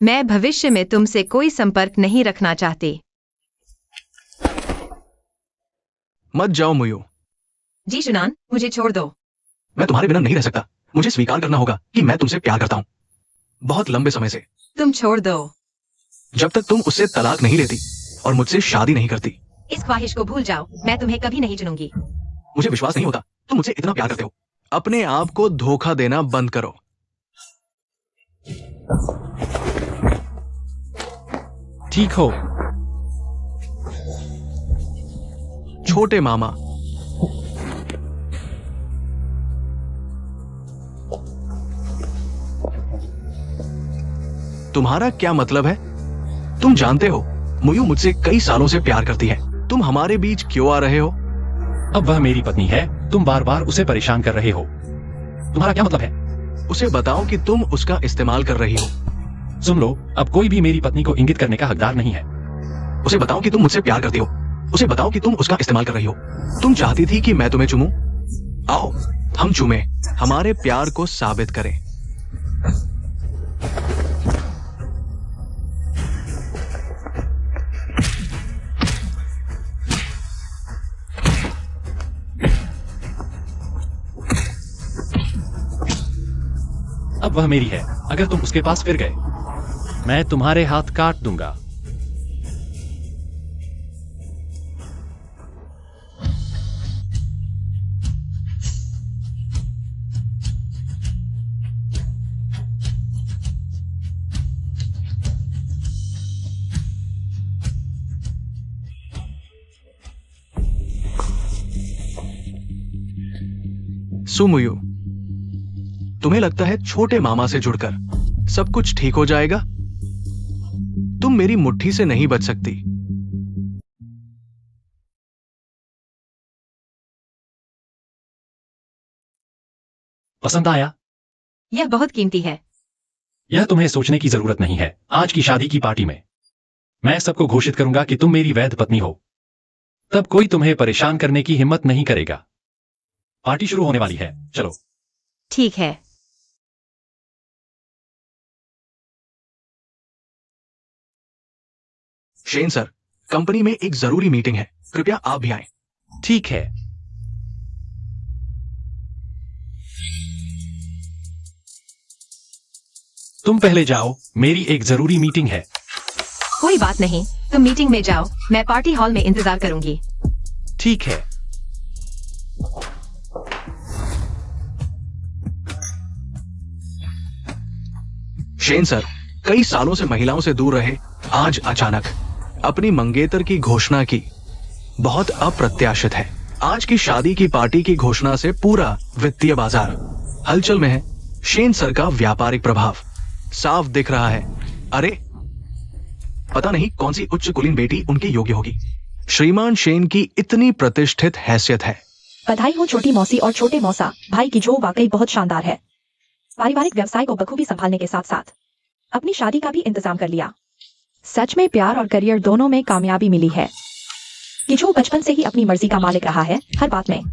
मैं भविष्य में तुमसे कोई संपर्क नहीं रखना चाहती। मत जाओ मुयू। जी शुनान, मुझे छोड़ दो। मैं तुम्हारे बिना नहीं रह सकता। मुझे स्वीकार करना होगा कि मैं तुमसे प्यार करता हूं, बहुत लंबे समय से। तुम छोड़ दो। जब तक तुम उससे तलाक नहीं लेती और मुझसे शादी नहीं करती। इस ख्वाहिश को भूल जाओ, मैं तुम्हें कभी नहीं चुनूंगी। मुझे विश्वास नहीं होता तुम मुझसे इतना प्यार करते हो। अपने आप को धोखा देना बंद करो। ठीक हो। छोटे मामा, तुम्हारा क्या मतलब है? तुम जानते हो मुयू मुझसे कई सालों से प्यार करती है। तुम हमारे बीच क्यों आ रहे हो? अब वह मेरी पत्नी है, तुम बार बार उसे परेशान कर रहे हो। तुम्हारा क्या मतलब है? उसे बताओ कि तुम उसका इस्तेमाल कर रही हो। सुन लो, अब कोई भी मेरी पत्नी को इंगित करने का हकदार नहीं है। उसे बताओ कि तुम मुझसे प्यार करती हो। उसे बताओ कि तुम उसका इस्तेमाल कर रही हो। तुम चाहती थी कि मैं तुम्हें चूमूं? आओ हम चूमे, हमारे प्यार को साबित करें। अब वह मेरी है। अगर तुम उसके पास फिर गए, मैं तुम्हारे हाथ काट दूंगा। सुमुयू, तुम्हें लगता है छोटे मामा से जुड़कर सब कुछ ठीक हो जाएगा? तुम मेरी मुट्ठी से नहीं बच सकती। पसंद आया? यह बहुत कीमती है। यह तुम्हें सोचने की जरूरत नहीं है। आज की शादी की पार्टी में मैं सबको घोषित करूंगा कि तुम मेरी वैध पत्नी हो। तब कोई तुम्हें परेशान करने की हिम्मत नहीं करेगा। पार्टी शुरू होने वाली है, चलो। ठीक है। शेन सर, कंपनी में एक जरूरी मीटिंग है, कृपया आप भी आएं। ठीक है। तुम पहले जाओ, मेरी एक जरूरी मीटिंग है। कोई बात नहीं, तुम मीटिंग में जाओ, मैं पार्टी हॉल में इंतजार करूंगी। ठीक है। शेन सर, कई सालों से महिलाओं से दूर रहे, आज अचानक अपनी मंगेतर की घोषणा की। बहुत अप्रत्याशित है। आज की शादी की पार्टी की घोषणा से पूरा वित्तीय बाजार हलचल में है। शेन सर का व्यापारिक प्रभाव साफ दिख रहा है। अरे पता नहीं कौन सी उच्च कुलीन बेटी उनके योग्य होगी। श्रीमान शेन की इतनी प्रतिष्ठित हैसियत है। बधाई हो छोटी मौसी और छोटे मौसा भाई की, जो वाकई बहुत शानदार है। पारिवारिक व्यवसाय को बखूबी संभालने के साथ साथ अपनी शादी का भी इंतजाम कर लिया। सच में प्यार और करियर दोनों में कामयाबी मिली है। कि जो बचपन से ही अपनी मर्जी का मालिक रहा है, हर बात में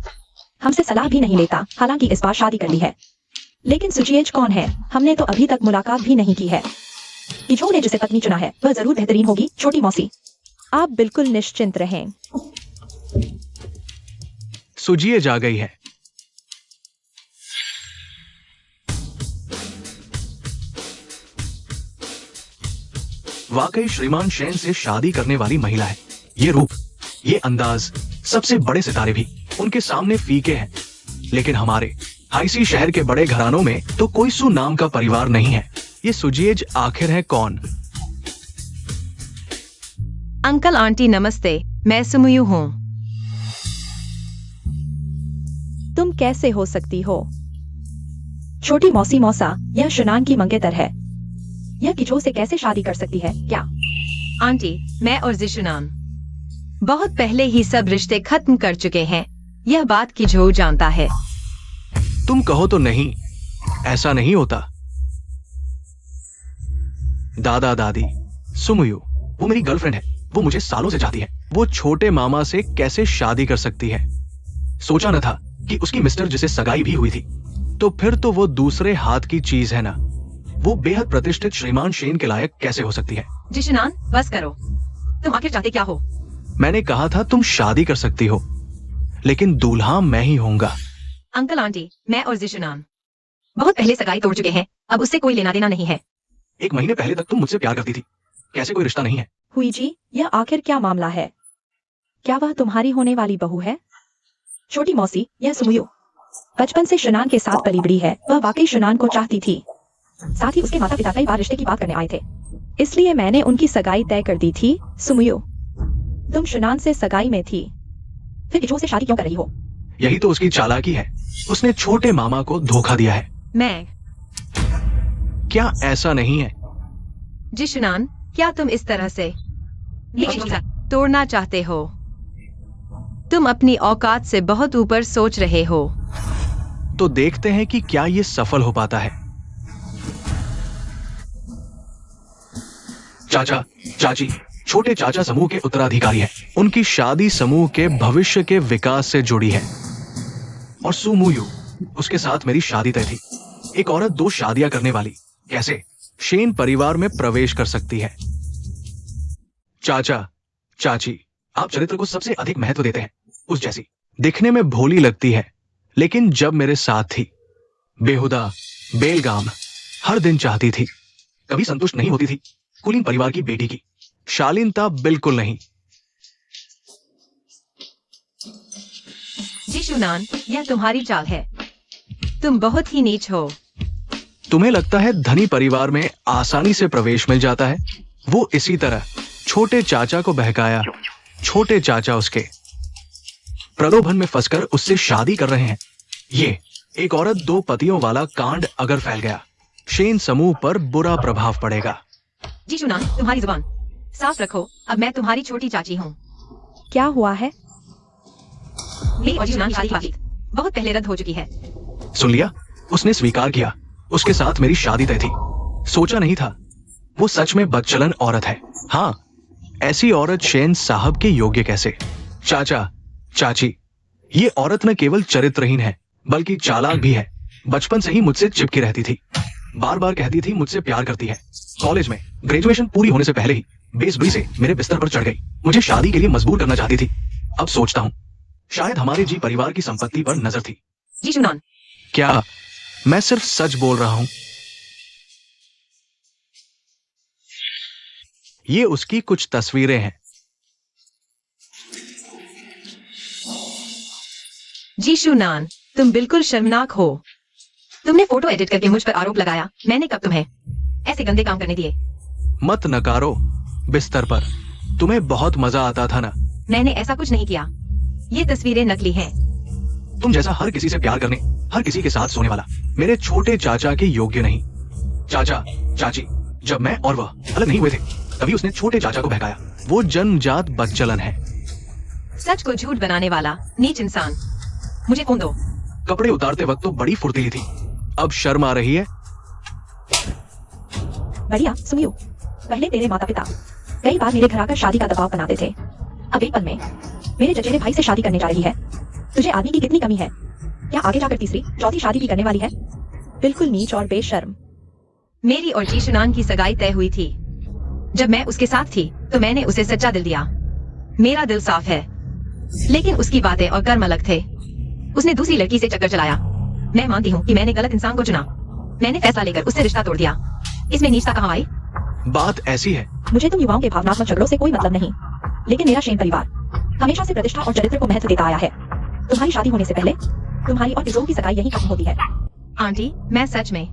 हमसे सलाह भी नहीं लेता। हालांकि इस बार शादी कर ली है, लेकिन सुचिएज कौन है, हमने तो अभी तक मुलाकात भी नहीं की है। कि जो ने जिसे पत्नी चुना है वह जरूर बेहतरीन होगी। छोटी मौसी, आप बिल्कुल निश्चिंत रहें। सुजिएज आ गई है। वाकई श्रीमान शेन से शादी करने वाली महिला है। ये रूप, ये अंदाज, सबसे बड़े सितारे भी उनके सामने फीके हैं। लेकिन हमारे हाईसी शहर के बड़े घरानों में तो कोई सू नाम का परिवार नहीं है। ये सुजिएज आखिर है कौन? अंकल आंटी नमस्ते, मैं सुमुयू हूँ। तुम कैसे हो सकती हो? छोटी मौसी मौसा, यह शुनान की मंगेतर है। यह किचो से कैसे शादी कर सकती है? क्या आंटी, मैं और जिशुनान बहुत पहले ही सब रिश्ते खत्म कर चुके हैं। यह बात किजो जानता है। तुम कहो तो नहीं, ऐसा नहीं होता। दादा दादी, सुमुयू वो मेरी गर्लफ्रेंड है। वो मुझे सालों से चाहती है। वो छोटे मामा से कैसे शादी कर सकती है? सोचा न था कि उसकी मिस्टर जिसे सगाई भी हुई थी, तो फिर तो वो दूसरे हाथ की चीज है ना। वो बेहद प्रतिष्ठित श्रीमान शेन के लायक कैसे हो सकती है? जिशुनान, बस करो। तुम आखिर चाहते क्या हो? मैंने कहा था तुम शादी कर सकती हो, लेकिन दूल्हा मैं ही होऊंगा। अंकल आंटी, मैं और जिशुनान बहुत पहले सगाई तोड़ चुके हैं। अब उससे कोई लेना देना नहीं है। 1 महीने पहले तक तुम मुझसे प्यार करती थी। कैसे कोई रिश्ता नहीं है? हुई जी, यह आखिर क्या मामला है? क्या वह तुम्हारी होने वाली बहू है? छोटी मौसी, यह सुमुयू बचपन से शुनान के साथ पली बड़ी है। वह वाकई शुनान को चाहती थी। साथ ही उसके माता पिता कई बार रिश्ते की बात करने आए थे, इसलिए मैंने उनकी सगाई तय कर दी थी। सुमुयू, तुम शुनान से सगाई में थी, फिर किचो से शादी क्यों कर रही हो? यही तो उसकी चालाकी है। उसने छोटे मामा को धोखा दिया है। मैं क्या ऐसा नहीं है? जिशुनान, क्या तुम इस तरह से तोड़ना चाहते हो? तुम अपनी औकात से बहुत ऊपर सोच रहे हो। तो देखते हैं कि क्या ये सफल हो पाता है। चाचा चाची छोटे चाचा समूह के उत्तराधिकारी हैं। उनकी शादी समूह के भविष्य के विकास से जुड़ी है। और सुमुयू, उसके साथ मेरी शादी तय थी। एक औरत 2 शादियां करने वाली कैसे शेन परिवार में प्रवेश कर सकती है? चाचा चाची, आप चरित्र को सबसे अधिक महत्व देते हैं। उस जैसी दिखने में भोली लगती है, लेकिन जब मेरे साथ थी, बेहुदा बेलगाम हर दिन चाहती थी। कभी संतुष्ट नहीं होती थी। कुलीन परिवार की बेटी की शालीनता बिल्कुल नहीं। जिशुनान, यह तुम्हारी चाल है। तुम बहुत ही नीच हो। तुम्हें लगता है धनी परिवार में आसानी से प्रवेश मिल जाता है? वो इसी तरह छोटे चाचा को बहकाया। छोटे चाचा उसके प्रलोभन में फंसकर उससे शादी कर रहे हैं। ये एक औरत 2 पतियों वाला कांड अगर फैल गया, शेन समूह पर बुरा प्रभाव पड़ेगा। जिशुनान, तुम्हारी जुबान साफ रखो। अब मैं तुम्हारी छोटी चाची हूँ। क्या हुआ है? मेरी और जिशुनान की शादी की बातचीत बहुत पहले रद्द हो चुकी है। सुन लिया? उसने स्वीकार किया। उसके साथ मेरी शादी तय थी। सोचा नहीं था वो सच में बदचलन औरत है। हाँ, ऐसी औरत शेन साहब के योग्य कैसे? चाचा चाची, ये औरत न केवल चरित्रहीन है, बल्कि चालाक भी है। बचपन से ही मुझसे चिपकी रहती थी। बार बार कहती थी मुझसे प्यार करती है। कॉलेज में ग्रेजुएशन पूरी होने से पहले ही बेसब्री से मेरे बिस्तर पर चढ़ गई। मुझे शादी के लिए मजबूर करना चाहती थी। अब सोचता हूँ शायद हमारे जी परिवार की संपत्ति पर नजर थी। जिशुनान, क्या मैं सिर्फ सच बोल रहा हूं? ये उसकी कुछ तस्वीरें हैं। जिशुनान, तुम बिल्कुल शर्मनाक हो। तुमने फोटो एडिट करके मुझ पर आरोप लगाया। मैंने कब तुम्हें ऐसे गंदे काम करने दिए। मत नकारो। बिस्तर पर तुम्हें बहुत मजा आता था ना। मैंने ऐसा कुछ नहीं किया। ये तस्वीरें नकली हैं। तुम जैसा हर किसी से प्यार करने, हर किसी के साथ सोने वाला मेरे छोटे चाचा के योग्य नहीं। चाचा चाची, जब मैं और वह अलग नहीं हुए थे तभी उसने छोटे चाचा को बहकाया। वो जन्मजात बदचलन है। सच को झूठ बनाने वाला नीच इंसान। मुझे फोन दो। कपड़े उतारते वक्त तो बड़ी फुर्तीली थी, अब शर्म आ रही है। बढ़िया सुनियो, पहले तेरे माता पिता कई बार मेरे घर आकर शादी का दबाव बनाते थे। अब एक पल में मेरे चचेरे भाई से शादी करने जा रही है। तुझे आदमी की कितनी कमी है? क्या आगे जाकर तीसरी चौथी शादी भी करने वाली है? बिल्कुल नीच और बेशर्म। मेरी और जीशुनान की सगाई तय हुई थी। जब मैं उसके साथ थी तो मैंने उसे सच्चा दिल दिया। मेरा दिल साफ है, लेकिन उसकी बातें और कर्म अलग थे। उसने दूसरी लड़की से चक्कर चलाया। मैं मानती हूँ कि मैंने गलत इंसान को चुना। मैंने फैसला लेकर उससे रिश्ता तोड़ दिया। इसमें नीचता कहाँ आई? बात ऐसी है। मुझे तुम युवाओं के भावनात्मक झगड़ों से कोई मतलब नहीं, लेकिन मेरा शेन परिवार हमेशा से प्रतिष्ठा और चरित्र को महत्व देता आया है। तुम्हारी शादी होने से पहले तुम्हारी और किशोर की सगाई यहीं खत्म होती है। आंटी, मैं सच में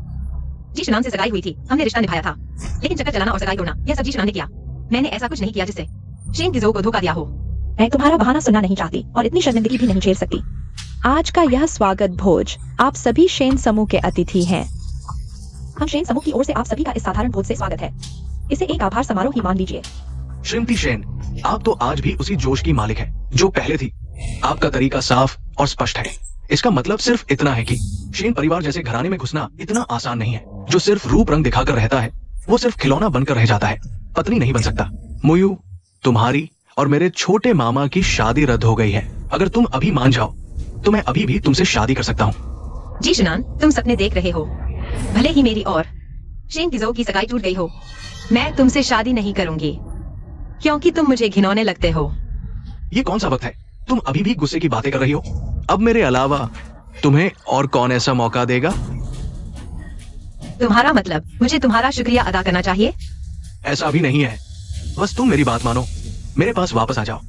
जीशुनान से सगाई हुई थी। हमने रिश्ता निभाया था, लेकिन चक्कर चलाना और सगाई तोड़ना यह सब जीशुनान ने किया। मैंने ऐसा कुछ नहीं किया जिससे शेन किजो को धोखा दिया हो। मैं तुम्हारा बहाना सुनना नहीं चाहती और इतनी शर्मिंदगी भी नहीं झेल सकती। आज का यह स्वागत भोज आप सभी शेन समूह के अतिथि हैं। हम शेन समूह की ओर से आप सभी का इस साधारण भोज से स्वागत है। इसे एक आभार समारोह ही मान लीजिए। श्रीमती शेन, आप तो आज भी उसी जोश की मालिक है जो पहले थी। आपका तरीका साफ और स्पष्ट है। इसका मतलब सिर्फ इतना है कि शेन परिवार जैसे घराने में घुसना इतना आसान नहीं है। जो सिर्फ रूप रंग दिखाकर रहता है वो सिर्फ खिलौना बनकर रह जाता है, पत्नी नहीं बन सकता। मुयू, तुम्हारी और मेरे छोटे मामा की शादी रद्द हो गई है। अगर तुम अभी मान जाओ तो मैं अभी भी तुमसे शादी कर सकता हूँ। जीशुनान, तुम सपने देख रहे हो। भले ही मेरी और शेन किजो की सगाई टूट गई हो, मैं तुमसे शादी नहीं करूंगी क्योंकि तुम मुझे घिनौने लगते हो। ये कौन सा वक्त है? तुम अभी भी गुस्से की बातें कर रही हो। अब मेरे अलावा तुम्हें और कौन ऐसा मौका देगा? तुम्हारा मतलब मुझे तुम्हारा शुक्रिया अदा करना चाहिए? ऐसा भी नहीं है। बस तुम मेरी बात मानो, मेरे पास वापस आ जाओ।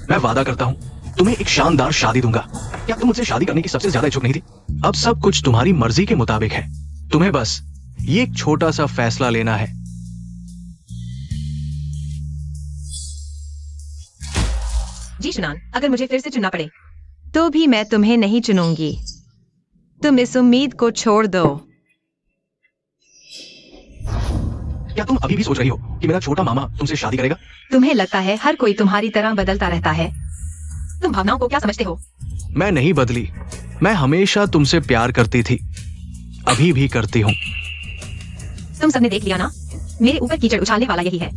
मैं वादा करता हूँ तुम्हें एक शानदार शादी दूंगा। क्या तुम मुझसे शादी करने की सबसे ज्यादा इच्छुक नहीं थी? अब सब कुछ तुम्हारी मर्जी के मुताबिक है। तुम्हें बस ये एक छोटा सा फैसला लेना है। जीशुनान, अगर मुझे फिर से चुनना पड़े तो भी मैं तुम्हें नहीं चुनूंगी। तुम इस उम्मीद को छोड़ दो। क्या तुम अभी भी सोच रही हो कि मेरा छोटा मामा तुमसे शादी करेगा? तुम्हें लगता है हर कोई तुम्हारी तरह बदलता रहता है? तुम भावनाओं को क्या समझते हो? मैं नहीं बदली। मैं हमेशा तुमसे प्यार करती थी, अभी भी करती हूँ। तुम सबने देख लिया ना, मेरे ऊपर कीचड़ उछालने वाला यही है।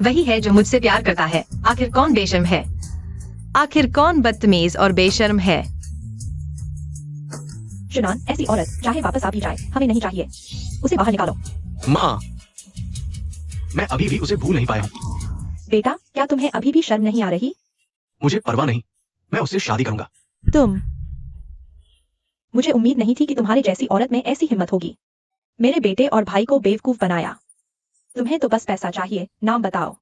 वही है जो मुझसे प्यार करता है। आखिर कौन बेशर्म है? आखिर कौन बदतमीज और बेशर्म है? शुनान, ऐसी औरत चाहे वापस आ भी जाए हमें नहीं चाहिए। उसे बाहर निकालो। माँ, मैं अभी भी उसे भूल नहीं पाया हूँ। बेटा, क्या तुम्हें अभी भी शर्म नहीं आ रही? मुझे परवाह नहीं, मैं उससे शादी करूंगा। तुम, मुझे उम्मीद नहीं थी कि तुम्हारे जैसी औरत में ऐसी हिम्मत होगी। मेरे बेटे और भाई को बेवकूफ बनाया। तुम्हें तो बस पैसा चाहिए, नाम बताओ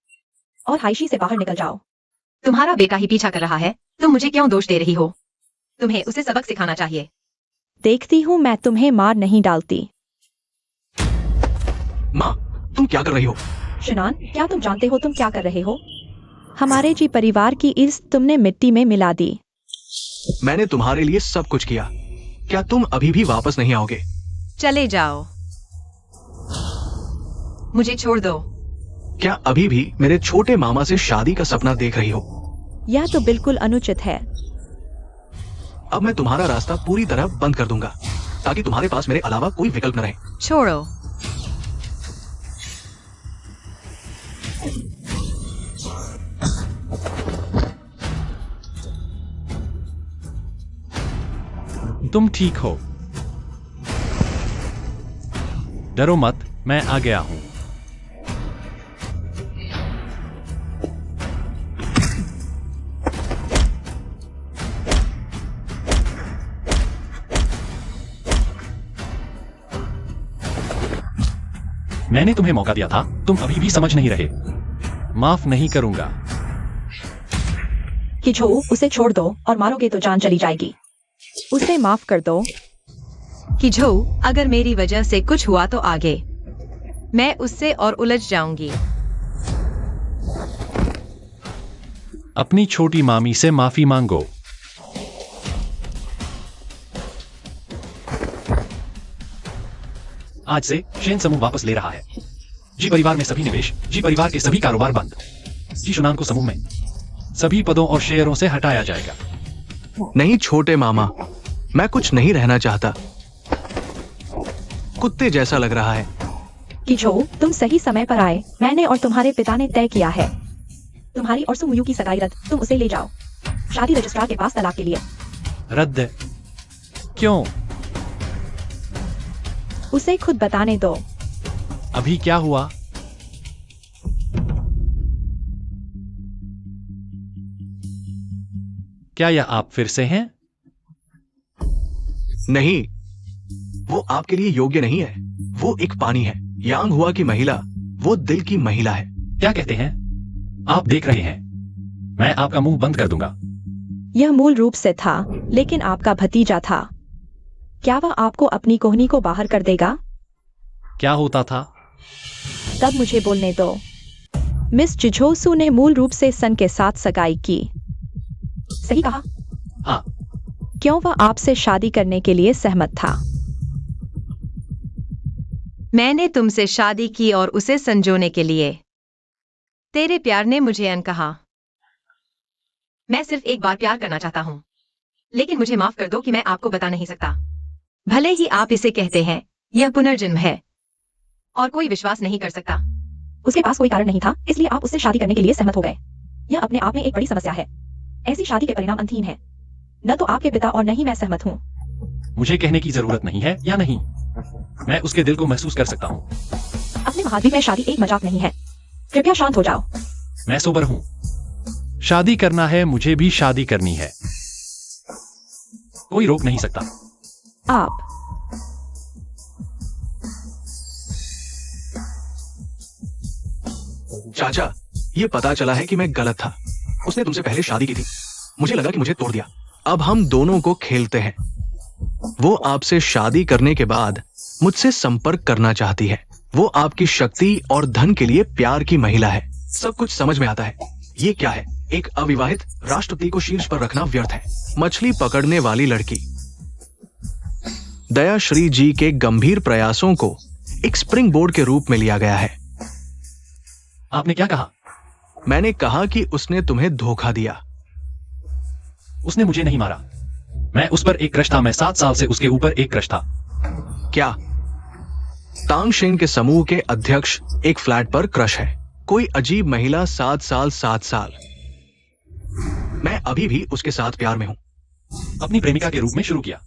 और हाइशी से बाहर निकल जाओ। तुम्हारा बेटा ही पीछा कर रहा है, तुम मुझे क्यों दोष दे रही हो? तुम्हें उसे सबक सिखाना चाहिए। देखती हूँ मैं तुम्हें मार नहीं डालती। माँ, तुम क्या कर रही हो? शुनान, क्या तुम जानते हो तुम क्या कर रहे हो? हमारे जी परिवार की इज्जत तुमने मिट्टी में मिला दी। मैंने तुम्हारे लिए सब कुछ किया। क्या तुम अभी भी वापस नहीं आओगे? चले जाओ, मुझे छोड़ दो। क्या अभी भी मेरे छोटे मामा से शादी का सपना देख रही हो? यह तो बिल्कुल अनुचित है। अब मैं तुम्हारा रास्ता पूरी तरह बंद कर दूंगा ताकि तुम्हारे पास मेरे अलावा कोई विकल्प न रहे। छोड़ो। तुम ठीक हो, डरो मत, मैं आ गया हूं। मैंने तुम्हें मौका दिया था, तुम अभी भी समझ नहीं रहे। माफ नहीं करूंगा। किजो, उसे छोड़ दो और मारोगे तो जान चली जाएगी। उसे माफ कर दो। किजो, अगर मेरी वजह से कुछ हुआ तो आगे मैं उससे और उलझ जाऊंगी। अपनी छोटी मामी से माफी मांगो। आज से शेन समूह वापस ले रहा है। जी परिवार में सभी निवेश, जी परिवार के सभी कारोबार बंद। जी शुनान को समूह में सभी पदों और शेयरों से हटाया जाएगा। नहीं छोटे मामा, मैं कुछ नहीं रहना चाहता। कुत्ते जैसा लग रहा है। कि जो तुम सही समय पर आए। मैंने और तुम्हारे पिता ने तय किया है तुम्हारी और सुमुयू की सगाई रद्द। तुम उसे ले जाओ शादी रजिस्ट्रार के पास तलाक के लिए। रद्द? क्यों? उसे खुद बताने दो। अभी क्या हुआ? क्या यह आप फिर से हैं? नहीं, वो आपके लिए योग्य नहीं है। वो एक पानी है। यांग हुआ की महिला, वो दिल की महिला है। क्या कहते हैं? आप देख रहे हैं, मैं आपका मुंह बंद कर दूंगा। यह मूल रूप से था, लेकिन आपका भतीजा था। क्या वह आपको अपनी कोहनी को बाहर कर देगा? क्या होता था? तब मुझे बोलने दो। मिस जिझोसू ने मूल रूप से सन के साथ सगाई की। सही कहा? हाँ। क्यों वह आपसे शादी करने के लिए सहमत था? मैंने तुमसे शादी की और उसे संजोने के लिए। तेरे प्यार ने मुझे अन कहा। मैं सिर्फ एक बार प्यार करना चाहता हूँ, लेकिन मुझे माफ कर दो कि मैं आपको बता नहीं सकता। भले ही आप इसे कहते हैं, यह पुनर्जन्म है। और कोई विश्वास नहीं कर सकता। उसके पास कोई कारण नहीं था, इसलिए आप उससे शादी करने के लिए सहमत हो गए। यह अपने आप में एक बड़ी समस्या है। ऐसी शादी के परिणाम अंतहीन है। न तो आपके पिता और न ही मैं सहमत हूँ। मुझे कहने की जरूरत नहीं है या नहीं? मैं उसके दिल को महसूस कर सकता हूँ। अपने महाद्वीप में शादी एक मजाक नहीं है। कृपया शांत हो जाओ। मैं सोबर हूँ। शादी करना है, मुझे भी शादी करनी है। कोई रोक नहीं सकता। आप चाचा, ये पता चला है कि मैं गलत था। उसने तुमसे पहले शादी की थी। मुझे लगा कि मुझे तोड़ दिया। अब हम दोनों को खेलते हैं। वो आपसे शादी करने के बाद मुझसे संपर्क करना चाहती है। वो आपकी शक्ति और धन के लिए प्यार की महिला है। सब कुछ समझ में आता है। ये क्या है? एक अविवाहित राष्ट्रपति को शीर्ष पर रखना व्यर्थ है। मछली पकड़ने वाली लड़की। दयाश्री जी के गंभीर प्रयासों को एक स्प्रिंग बोर्ड के रूप में लिया गया है। आपने क्या कहा? मैंने कहा कि उसने तुम्हें धोखा दिया। उसने मुझे नहीं मारा। मैं उस पर एक क्रश था। मैं 7 साल से उसके ऊपर एक क्रश था। क्या? तांगशेन के समूह के अध्यक्ष एक फ्लैट पर क्रश है। कोई अजीब महिला 7 साल 7 साल। मैं अभी भी उसके साथ प्यार में हूं। अपनी प्रेमिका के रूप में शुरू किया,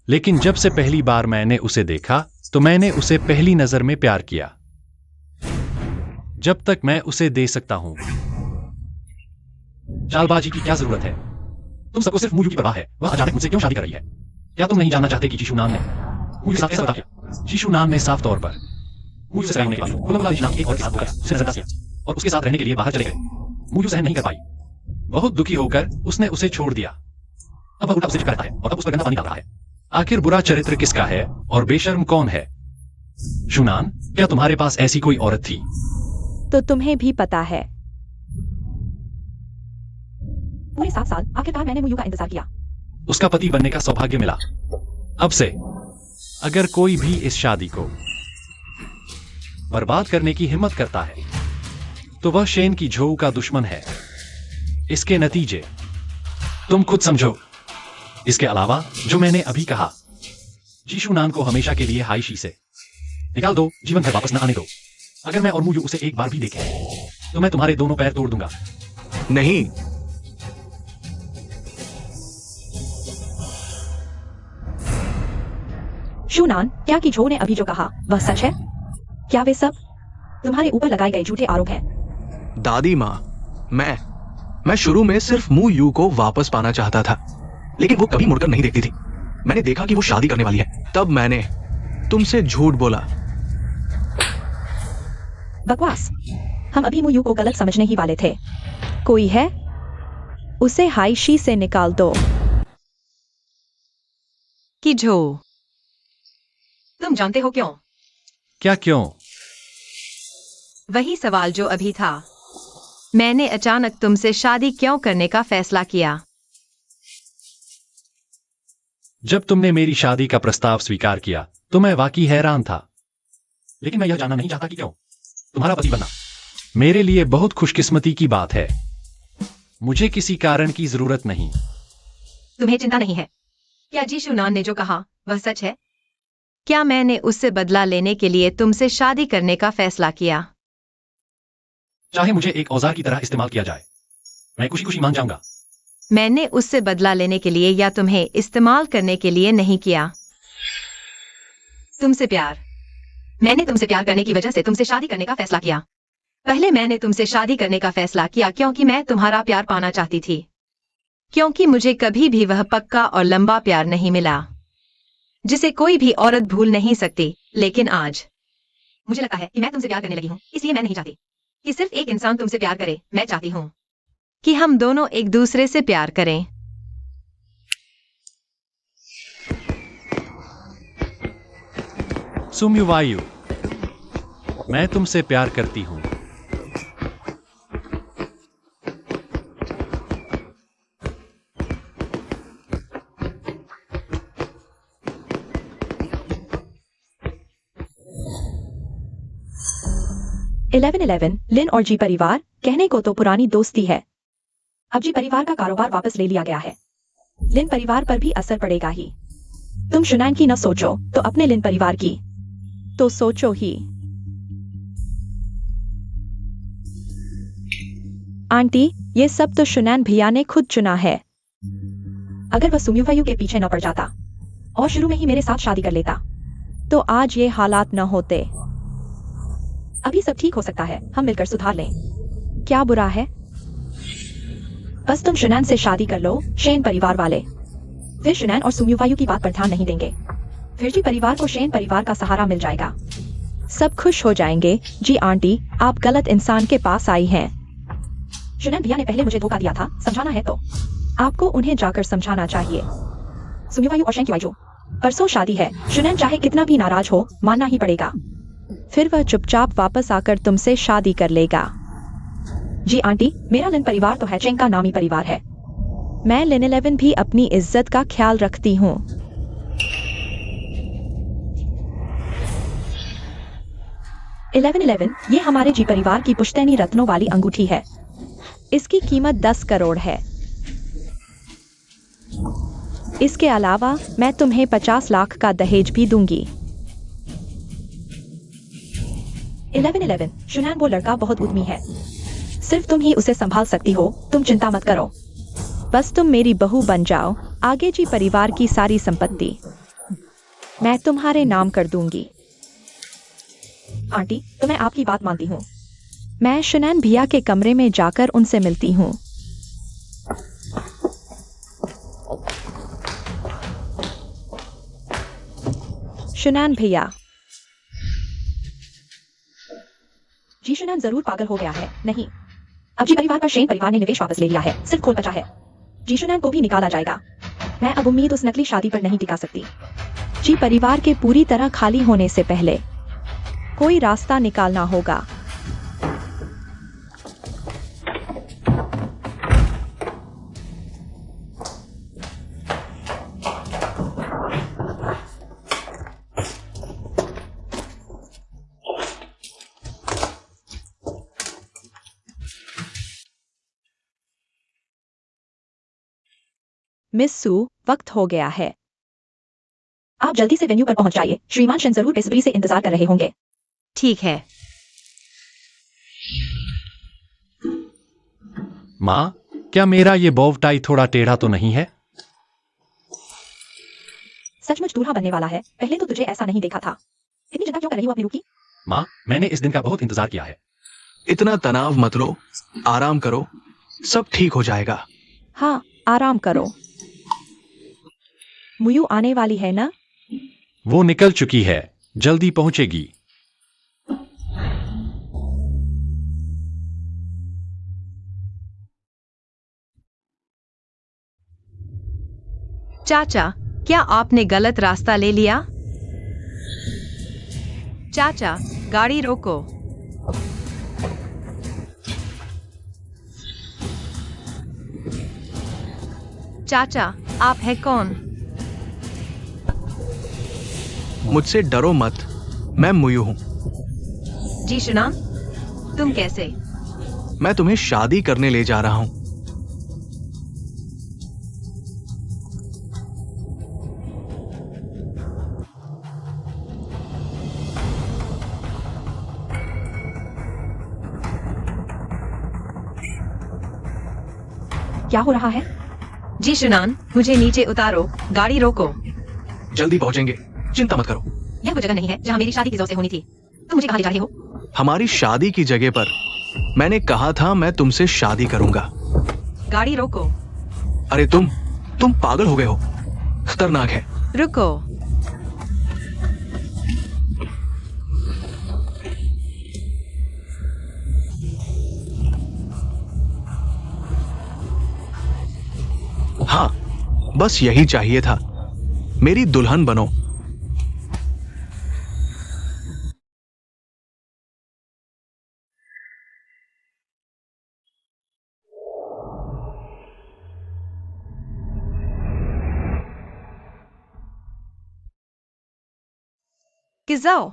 लेकिन जब से पहली बार मैंने उसे देखा तो मैंने उसे पहली नजर में प्यार किया। जब तक मैं उसे दे सकता हूं। चालबाजी की क्या जरूरत है? तुम सबको सिर्फ मुयू की परवाह है। वह अचानक मुझसे क्यों शादी कर रही है? क्या तुम नहीं जानना चाहते कि जीशुनान ने मुयू के साथ कैसा बता किया? जीशुनान ने साफ तौर पर मुयू से सगाई होने के बाद खुला जीशुनान एक और के साथ धोखा किया, उसे नजरअंदाज किया और उसके साथ रहने के लिए बाहर चले गए। मुयू सहन नहीं कर पाई। बहुत दुखी होकर उसने उसे छोड़ दिया। अब वह उल्टा उसे चिपका रहता है और अब उस पर गंदा पानी डाल रहा है। आखिर बुरा चरित्र किसका है और बेशर्म कौन है? शुनान, क्या तुम्हारे पास ऐसी कोई औरत थी? तो तुम्हें भी पता है। पूरे 7 साल आखिरकार मैंने मुयू का इंतजार किया। उसका पति बनने का सौभाग्य मिला। अब से अगर कोई भी इस शादी को बर्बाद करने की हिम्मत करता है तो वह शेन की झोऊ का दुश्मन है। इसके नतीजे तुम खुद समझो। इसके अलावा जो मैंने अभी कहा, जीशुनान को हमेशा के लिए हाइशी से निकाल दो। जीवन भर वापस न आने दो। अगर मैं और मुयू उसे एक बार भी देखें तो मैं तुम्हारे दोनों पैर तोड़ दूंगा। नहीं, शुनान, क्या कि जो ने अभी जो कहा वह सच है? क्या वे सब तुम्हारे ऊपर लगाए गए झूठे आरोप हैं? दादी माँ, मैं शुरू में सिर्फ मुयू को वापस पाना चाहता था, लेकिन वो कभी मुड़कर नहीं देखती थी। मैंने देखा कि वो शादी करने वाली है, तब मैंने तुमसे झूठ बोला। बकवास। हम अभी मुयू को गलत समझने ही वाले थे। कोई है? उसे हाइशी से निकाल दो। कि जो तुम जानते हो क्यों? क्या क्यों? वही सवाल जो अभी था। मैंने अचानक तुमसे शादी क्यों करने का फैसला किया? जब तुमने मेरी शादी का प्रस्ताव स्वीकार किया तो मैं वाकई हैरान था, लेकिन मैं यह जानना नहीं चाहता कि क्यों। तुम्हारा पति बनना मेरे लिए बहुत खुशकिस्मती की बात है। मुझे किसी कारण की जरूरत नहीं। तुम्हें चिंता नहीं है? क्या जी शुनान ने जो कहा वह सच है? क्या मैंने उससे बदला लेने के लिए तुमसे शादी करने का फैसला किया? चाहे मुझे एक औजार की तरह इस्तेमाल किया जाए, मैं खुशी खुशी मान जाऊंगा। मैंने उससे बदला लेने के लिए या तुम्हें इस्तेमाल करने के लिए नहीं किया। तुमसे प्यार। मैंने तुमसे प्यार करने की वजह से तुमसे शादी करने का फैसला किया। पहले मैंने तुमसे शादी करने का फैसला किया क्योंकि मैं तुम्हारा प्यार पाना चाहती थी। क्योंकि मुझे कभी भी वह पक्का और लंबा प्यार नहीं मिला जिसे कोई भी औरत भूल नहीं सकती। लेकिन आज मुझे लगता है कि मैं तुमसे प्यार करने लगी हूँ, इसलिए मैं नहीं चाहती कि सिर्फ एक इंसान तुमसे प्यार करे। मैं चाहती हूँ कि हम दोनों एक दूसरे से प्यार करें। सुम्युवायु, मैं तुमसे प्यार करती हूं। लिन और जी परिवार कहने को तो पुरानी दोस्ती है, अब जी परिवार का कारोबार वापस ले लिया गया है। लिन परिवार पर भी असर पड़ेगा ही। तुम शुनान की न सोचो तो अपने लिन परिवार की तो सोचो ही। आंटी, ये सब तो शुनान भैया ने खुद चुना है। अगर वह सुम्युवायु के पीछे न पड़ जाता और शुरू में ही मेरे साथ शादी कर लेता तो आज ये हालात न होते। अभी सब ठीक हो सकता है, हम मिलकर सुधार लें। क्या बुरा है? बस तुम शुनान से शादी कर लो, शेन परिवार वाले। फिर शुनान और सुम्युवायु की बात पर ध्यान नहीं देंगे। फिर जी परिवार को शेन परिवार का सहारा मिल जाएगा। सब खुश हो जाएंगे। जी आंटी, आप गलत इंसान के पास आई हैं। शुनान भैया ने पहले मुझे धोखा दिया था, समझाना है तो आपको उन्हें जाकर समझाना चाहिए। सुम्युवायु और शेन की वाइजो परसों शादी है। शुनान चाहे कितना भी नाराज हो, मानना ही पड़ेगा। फिर वह चुपचाप वापस आकर तुमसे शादी कर लेगा। जी आंटी, मेरा लिन परिवार तो है, चेंग का नामी परिवार है। मैं लिन 11 भी अपनी इज्जत का ख्याल रखती हूँ। इलेवन, ये हमारे जी परिवार की पुश्तैनी रत्नों वाली अंगूठी है। इसकी कीमत 10 करोड़ है। इसके अलावा मैं तुम्हें 50 लाख का दहेज भी दूंगी। 11, शुनान वो लड़का बहुत उद्यमी है, सिर्फ तुम ही उसे संभाल सकती हो। तुम चिंता मत करो, बस तुम मेरी बहू बन जाओ। आगे जी परिवार की सारी संपत्ति मैं तुम्हारे नाम कर दूंगी। आंटी, तो मैं आपकी बात मानती हूँ। मैं शुनान भैया के कमरे में जाकर उनसे मिलती हूँ। शुनान भैया। जी शुनान जरूर पागल हो गया है। नहीं, अब जी परिवार पर शेन परिवार ने निवेश वापस ले लिया है, सिर्फ खोल बचा है। जी शुनान को भी निकाला जाएगा। मैं अब उम्मीद उस नकली शादी पर नहीं टिका सकती। जी परिवार के पूरी तरह खाली होने से पहले कोई रास्ता निकालना होगा। मिस सू, वक्त हो गया है। आप जल्दी से वेन्यू पर पहुंच जाइए। श्रीमान शन जरूर बेसब्री से इंतजार कर रहे होंगे। ठीक है। माँ, क्या मेरा ये बॉव टाई थोड़ा टेढ़ा तो नहीं है? सचमुच दूल्हा बनने वाला है। पहले तो तुझे ऐसा नहीं देखा था। इतनी चिंता क्यों कर रही हो अपनी रूह की? माँ, मैंने इस दिन का बहुत इंतजार किया है। इतना तनाव मत लो, आराम करो, सब ठीक हो जाएगा। हाँ, आराम करो। मुयू आने वाली है ना? वो निकल चुकी है, जल्दी पहुंचेगी। चाचा, क्या आपने गलत रास्ता ले लिया? चाचा, गाड़ी रोको। चाचा, आप है कौन? मुझसे डरो मत, मैं मुयू हूं। जी शुनान, तुम कैसे? मैं तुम्हें शादी करने ले जा रहा हूं। क्या हो रहा है? जी शुनान, मुझे नीचे उतारो, गाड़ी रोको। जल्दी पहुंचेंगे, चिंता मत करो। यह वो जगह नहीं है जहाँ मेरी शादी की जौ से होनी थी। तुम मुझे कहाँ ले जा रहे हो? हमारी शादी की जगह पर मैंने कहा था मैं तुमसे शादी करूंगा। गाड़ी रोको। अरे तुम पागल हो गए हो, खतरनाक है। रुको। हाँ, बस यही चाहिए था। मेरी दुल्हन बनो। किस जाओ?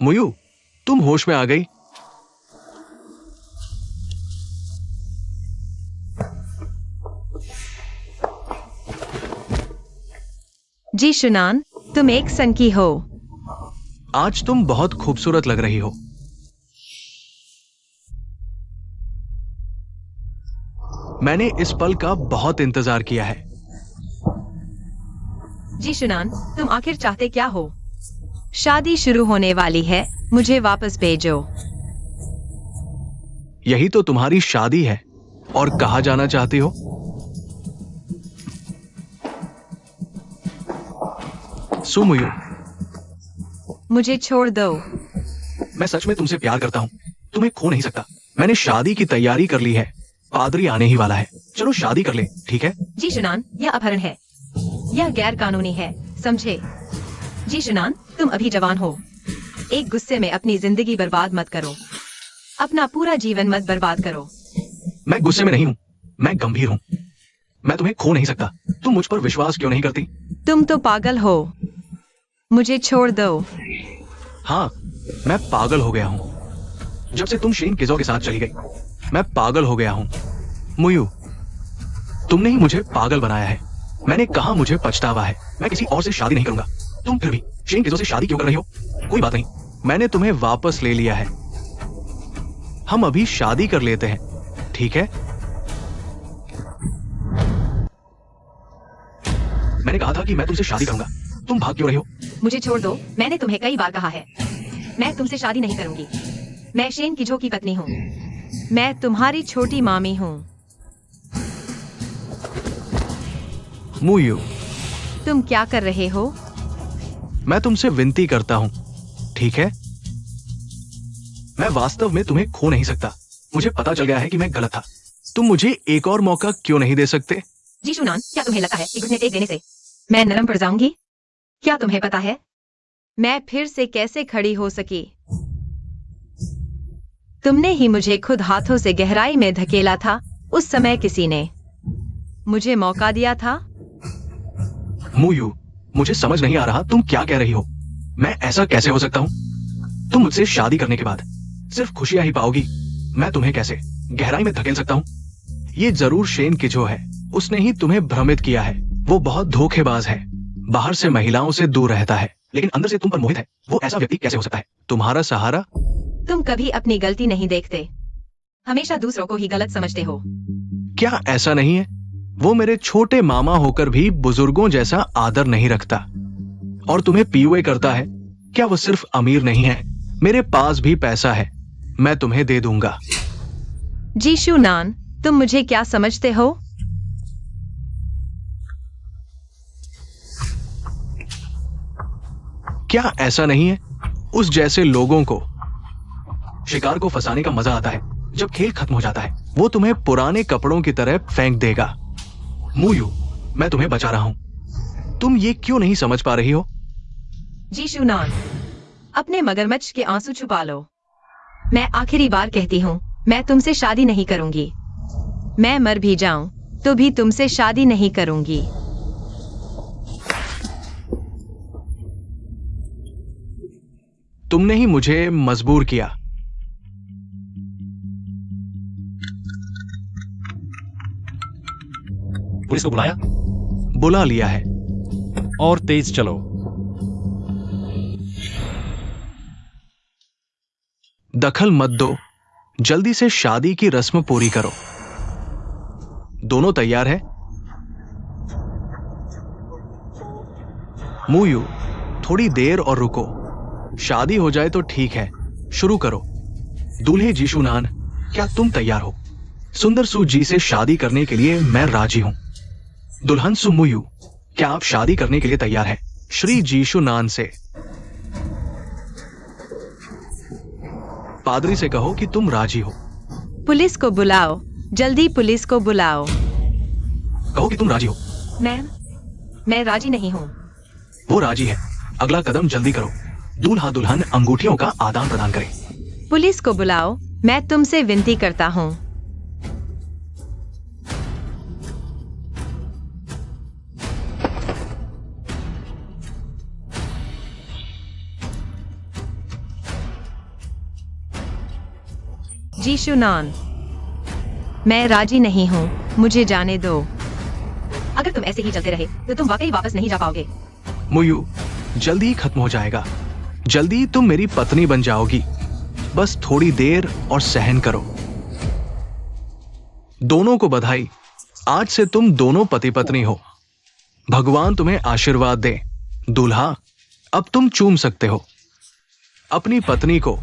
मुयू, तुम होश में आ गई? जी शुनान, तुम एक सन की हो। आज तुम बहुत खूबसूरत लग रही हो। मैंने इस पल का बहुत इंतजार किया है। जी शुनान, तुम आखिर चाहते क्या हो? शादी शुरू होने वाली है, मुझे वापस भेजो। यही तो तुम्हारी शादी है, और कहाँ जाना चाहती हो? सुमुयू, मुझे छोड़ दो। मैं सच में तुमसे प्यार करता हूँ, तुम्हें खो नहीं सकता। मैंने शादी की तैयारी कर ली है, पादरी आने ही वाला है। चलो शादी कर ले, ठीक है? जी शुनान, यह अपहरण है। यह गैर कानूनी है, समझे? जी शुनान, तुम अभी जवान हो। एक गुस्से में अपनी जिंदगी बर्बाद मत करो। अपना पूरा जीवन मत बर्बाद करो। मैं गुस्से में नहीं हूँ, मैं गंभीर हूँ। मैं तुम्हें खो नहीं सकता। तुम मुझ पर विश्वास क्यों नहीं करती? तुम तो पागल हो। मुझे छोड़ दो। हाँ, मैं पागल हो गया हूँ। जब से तुम शेन किजो के साथ चली गई, मैं पागल हो गया हूँ। मुयू, तुमने ही मुझे पागल बनाया है। मैंने कहा मुझे पछतावा है। मैं किसी और से शादी नहीं करूंगा। तुम फिर भी शेन किजो से शादी क्यों कर रही हो? कोई बात नहीं, मैंने तुम्हें वापस ले लिया है। हम अभी शादी कर लेते हैं, ठीक है? मैंने कहा था कि मैं तुमसे शादी करूंगा। तुम भाग क्यों रही हो? मुझे छोड़ दो, मैंने तुम्हें कई बार कहा है, मैं तुमसे शादी नहीं करूंगी। मैं शेन किजो की पत्नी हूँ। मैं तुम्हारी छोटी मामी हूँ। मुयू, तुम क्या कर रहे हो? मैं तुमसे विनती करता हूं, ठीक है? मैं वास्तव में तुम्हें खो नहीं सकता। मुझे पता चल गया है कि मैं गलत था। तुम मुझे एक और मौका क्यों नहीं दे सकते? जी शुनान, क्या तुम्हें लगता है कि घुटने टेक देने से मैं नरम पड़ जाऊंगी? क्या तुम्हें पता है मैं फिर से कैसे खड़ी हो सकी? तुमने ही मुझे खुद हाथों से गहराई में धकेला था। उस समय किसी ने मुझे मौका दिया था। मुयू, मुझे समझ नहीं आ रहा तुम क्या कह रही हो। मैं ऐसा कैसे हो सकता हूं? तुम मुझसे शादी करने के बाद सिर्फ खुशियां ही पाओगी। मैं तुम्हें कैसे गहराई में धकेल सकता हूं? ये जरूर शेन किजो है। उसने ही तुम्हें भ्रमित किया है। वो बहुत धोखेबाज है। बाहर से महिलाओं से दूर रहता है, लेकिन अंदर से तुम पर मोहित है। वो ऐसा व्यक्ति कैसे हो सकता है? तुम्हारा सहारा? तुम कभी अपनी गलती नहीं देखते, हमेशा दूसरों को ही गलत समझते हो। क्या ऐसा नहीं है? वो मेरे छोटे मामा होकर भी बुजुर्गों जैसा आदर नहीं रखता और तुम्हें पीयूए करता है। क्या वो सिर्फ अमीर नहीं है? मेरे पास भी पैसा है, मैं तुम्हें दे दूंगा। जी शुनान, तुम मुझे क्या समझते हो? क्या ऐसा नहीं है? उस जैसे लोगों को शिकार को फंसाने का मजा आता है। जब खेल खत्म हो जाता है, वो तुम्हें पुराने कपड़ों की तरह फेंक देगा। मुयू, मैं तुम्हें बचा रहा हूं। तुम ये क्यों नहीं समझ पा रही हो? जी शुनान, अपने मगरमच्छ के आंसू छुपा लो। मैं आखिरी बार कहती हूँ, मैं तुमसे शादी नहीं करूंगी। मैं मर भी जाऊं तो भी तुमसे शादी नहीं करूंगी। तुमने ही मुझे मजबूर किया। पुलिस को बुलाया बुला लिया है। और तेज चलो। दखल मत दो, जल्दी से शादी की रस्म पूरी करो। दोनों तैयार है? मुयू, थोड़ी देर और रुको। शादी हो जाए तो ठीक है, शुरू करो। दूल्हे जीशुनान, क्या तुम तैयार हो? सुंदर सू जी से शादी करने के लिए मैं राजी हूं। दुल्हन सु मुयू, क्या आप शादी करने के लिए तैयार हैं? श्री जीशुनान से। पादरी से कहो कि तुम राजी हो। पुलिस को बुलाओ, जल्दी पुलिस को बुलाओ। कहो कि तुम राजी हो। मैम, मैं राजी नहीं हूँ। वो राजी है। अगला कदम जल्दी करो। दूल्हा दुल्हन अंगूठियों का आदान प्रदान करें। पुलिस को बुलाओ, मैं तुमसे विनती करता हूँ। जीशुनान, मैं राजी नहीं हूँ, मुझे जाने दो। अगर तुम ऐसे ही चलते रहे तो तुम वाकई वापस नहीं जा पाओगे। मुयू, जल्दी ही खत्म हो जाएगा। जल्दी तुम मेरी पत्नी बन जाओगी। बस थोड़ी देर और सहन करो। दोनों को बधाई, आज से तुम दोनों पति पत्नी हो। भगवान तुम्हें आशीर्वाद दे। दूल्हा, अब तुम चूम सकते हो अपनी पत्नी को।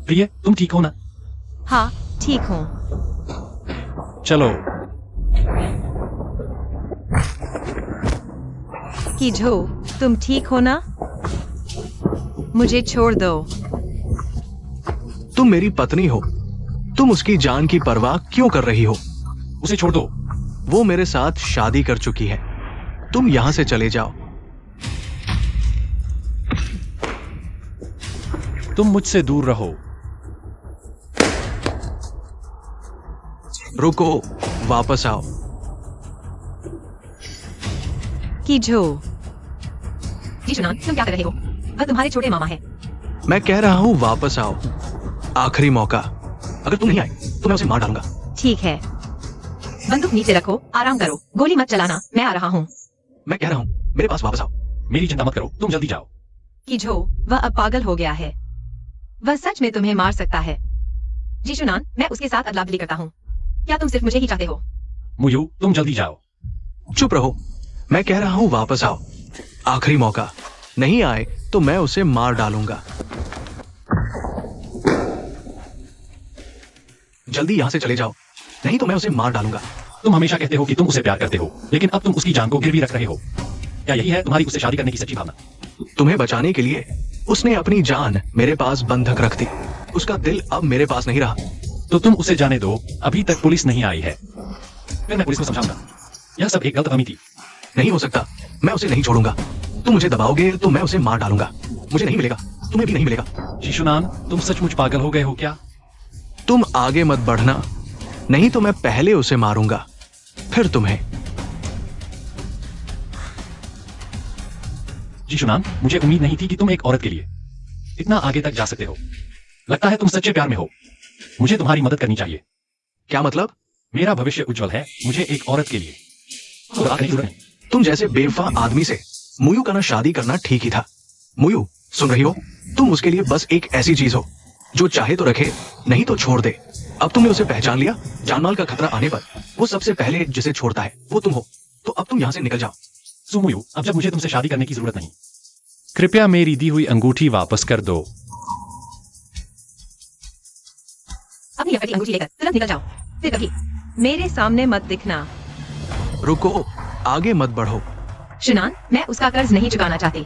प्रिय, तुम ठीक हो ना? हाँ, ठीक हूँ। चलो। कि जो, तुम ठीक हो ना? मुझे छोड़ दो। तुम मेरी पत्नी हो। तुम उसकी जान की परवाह क्यों कर रही हो? उसे छोड़ दो। वो मेरे साथ शादी कर चुकी है। तुम यहां से चले जाओ। तुम मुझसे दूर रहो। रुको, वापस आओ। कि जो, जीशुनान, तुम क्या कर रहे हो? वह तुम्हारे छोटे मामा है। मैं कह रहा हूं वापस आओ। आखिरी मौका। अगर तुम नहीं आए तो मैं उसे मार डालूंगा। ठीक है। बंदूक नीचे रखो, आराम करो, गोली मत चलाना, मैं आ रहा हूँ। मैं कह रहा हूं मेरे पास वापस आओ। मेरी चिंता मत करो, तुम जल्दी जाओ। कि जो, वह अब पागल हो गया है। वह सच में तुम्हें मार सकता है। जीशुनान, मैं उसके साथ अदला बदली करता हूँ। क्या तुम सिर्फ मुझे ही चाहते हो? मुयू, तुम जल्दी जाओ। चुप रहो। मैं कह रहा हूं वापस आओ। आखिरी मौका। नहीं आए तो मैं उसे मार डालूंगा। जल्दी यहां से चले जाओ, नहीं तो मैं उसे मार डालूंगा। तुम हमेशा कहते हो कि तुम उसे प्यार करते हो, लेकिन अब तुम उसकी जान को गिरवी रख रहे हो। क्या यही है तुम्हारी उससे शादी करने की सच्ची भावना? तुम्हें बचाने के लिए उसने अपनी जान मेरे पास बंधक रख दी। उसका दिल अब मेरे पास नहीं रहा। तो तुम उसे जाने दो, अभी तक पुलिस नहीं आई है। फिर मैं पुलिस को समझाऊंगा। यह सब एक गलतफहमी थी। नहीं हो सकता, मैं उसे नहीं छोड़ूंगा। तुम मुझे दबाओगे तो मैं उसे मार डालूंगा। मुझे नहीं मिलेगा, तुम्हें भी नहीं मिलेगा। शिशुनान, तुम सचमुच पागल हो गए हो क्या? तुम आगे मत बढ़ना, नहीं तो मैं पहले उसे मारूंगा, फिर तुम्हें। शिशुनान, मुझे उम्मीद नहीं थी कि तुम एक औरत के लिए इतना आगे तक जा सकते हो। लगता है तुम सच्चे प्यार में हो। मुझे तुम्हारी मदद करनी चाहिए। क्या मतलब? मेरा भविष्य उज्जवल है, मुझे एक औरत के लिए खुदा करने की जरूरत नहीं। तुम जैसे बेवफा आदमी से मुयू का ना शादी करना ठीक ही था। मुयू, सुन रही हो? तुम उसके लिए बस एक ऐसी चीज हो जो चाहे तो रखे, नहीं तो छोड़ दे। अब तुमने उसे पहचान लिया। जानमाल का खतरा आने पर वो सबसे पहले जिसे छोड़ता है वो तुम हो। तो अब तुम यहां से निकल जाओ। सुमुयू, अब जब मुझे तुमसे शादी करने की जरूरत नहीं, कृपया मेरी दी हुई अंगूठी वापस कर दो। अपनी लकड़ी अंगूठी लेकर तुरंत निकल जाओ। फिर कभी मेरे सामने मत दिखना। रुको, आगे मत बढ़ो। शुनान, मैं उसका कर्ज नहीं चुकाना चाहती।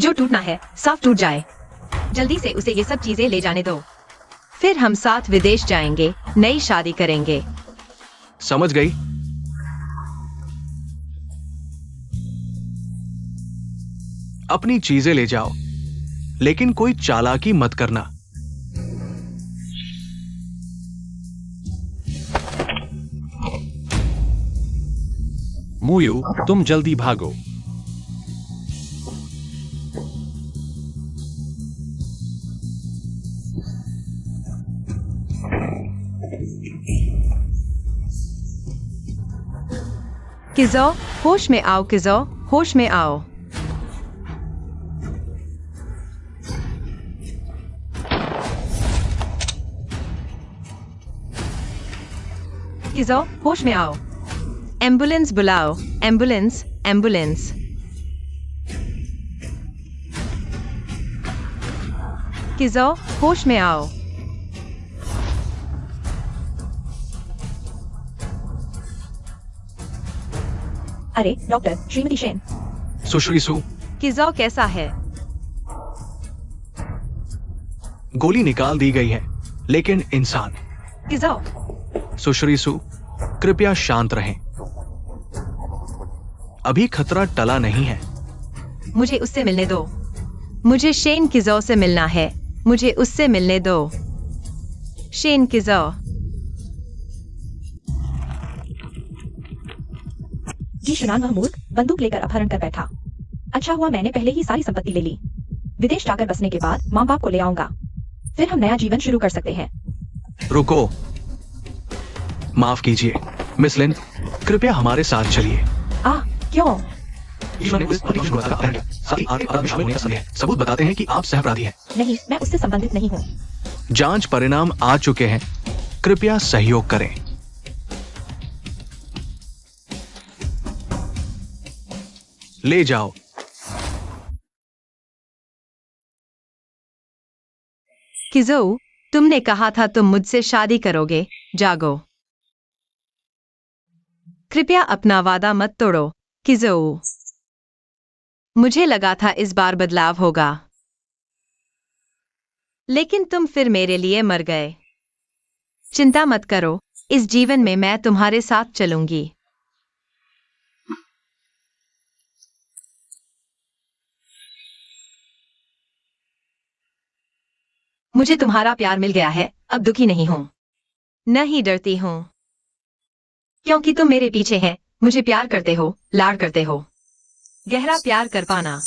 जो टूटना है साफ टूट जाए। जल्दी से उसे ये सब चीजें ले जाने दो। फिर हम साथ विदेश जाएंगे, नई शादी करेंगे। समझ गई? अपनी चीजें ले जाओ, लेकिन कोई चालाकी मत करना। मुयू, तुम जल्दी भागो। किजो, होश में आओ किजो, होश में आओ। किजो, होश में आओ। एम्बुलेंस बुलाओ, एम्बुलेंस, एम्बुलेंस। किजो, होश में आओ। अरे डॉक्टर, श्रीमती शेन। सुश्री सु, किजो कैसा है? गोली निकाल दी गई है, लेकिन इंसान। किजो, सुश्री सु, कृपया शांत रहें। अभी खतरा टला नहीं है। मुझे उससे मिलने दो। मुझे शेन किजो से मिलना है, मुझे उससे मिलने दो। शेन किजो। जी शुनान, वह मूर्ख बंदूक लेकर अपहरण कर बैठा। अच्छा हुआ मैंने पहले ही सारी संपत्ति ले ली। विदेश जाकर बसने के बाद माँ बाप को ले आऊंगा, फिर हम नया जीवन शुरू कर सकते हैं। रुको, माफ कीजिए मिस लिन, कृपया हमारे साथ चलिए। क्यों? ईश्वर ने उस पतिशु का अपहरण किया, साथ ही आर्थिक अपराध में शामिल होने का संदेह है। सबूत बताते हैं कि आप सहअपराधी हैं। नहीं, मैं उससे संबंधित नहीं हूँ। जांच परिणाम आ चुके हैं, कृपया सहयोग करें। ले जाओ। किजो, तुमने कहा था तुम मुझसे शादी करोगे, जागो। कृपया अपना वादा मत तोड़ो, किजो। मुझे लगा था इस बार बदलाव होगा, लेकिन तुम फिर मेरे लिए मर गए। चिंता मत करो, इस जीवन में मैं तुम्हारे साथ चलूंगी। मुझे तुम्हारा प्यार मिल गया है, अब दुखी नहीं हूँ। नहीं डरती हूँ, क्योंकि तुम मेरे पीछे हैं, मुझे प्यार करते हो, लाड करते हो। गहरा प्यार कर पाना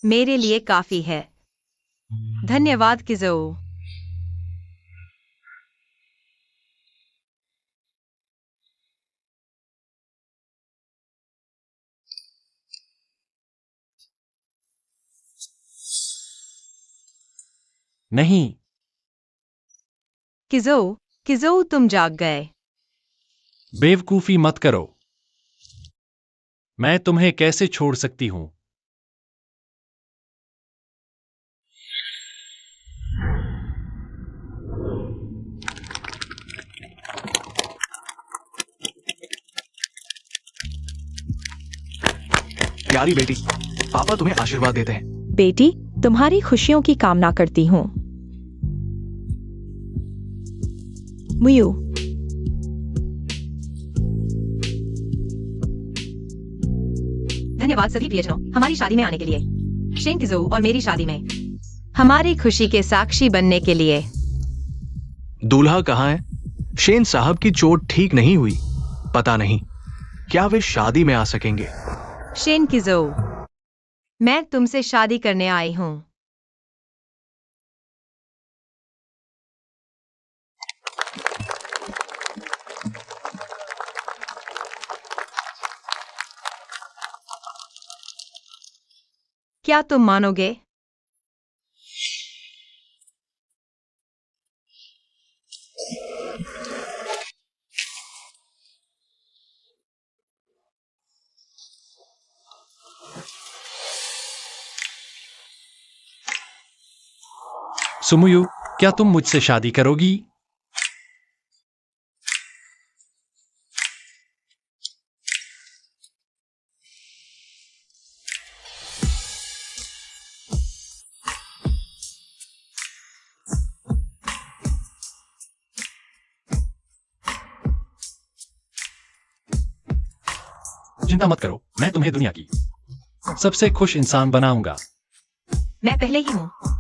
मेरे लिए काफी है। धन्यवाद किजो। नहीं, किजो, किजो तुम जाग गए। बेवकूफी मत करो। मैं तुम्हें कैसे छोड़ सकती हूं? प्यारी बेटी, पापा तुम्हें आशीर्वाद देते हैं। बेटी, तुम्हारी खुशियों की कामना करती हूँ। मुयू, धन्यवाद सभी प्रियजनों हमारी शादी में आने के लिए। शेन किजो और मेरी शादी में हमारी खुशी के साक्षी बनने के लिए। दूल्हा कहाँ है? शेन साहब की चोट ठीक नहीं हुई, पता नहीं क्या वे शादी में आ सकेंगे। शेन किजो, मैं तुमसे शादी करने आई हूं। क्या तुम मानोगे? सुमुयू, क्या तुम मुझसे शादी करोगी? चिंता मत करो, मैं तुम्हें दुनिया की सबसे खुश इंसान बनाऊंगा। मैं पहले ही हूँ।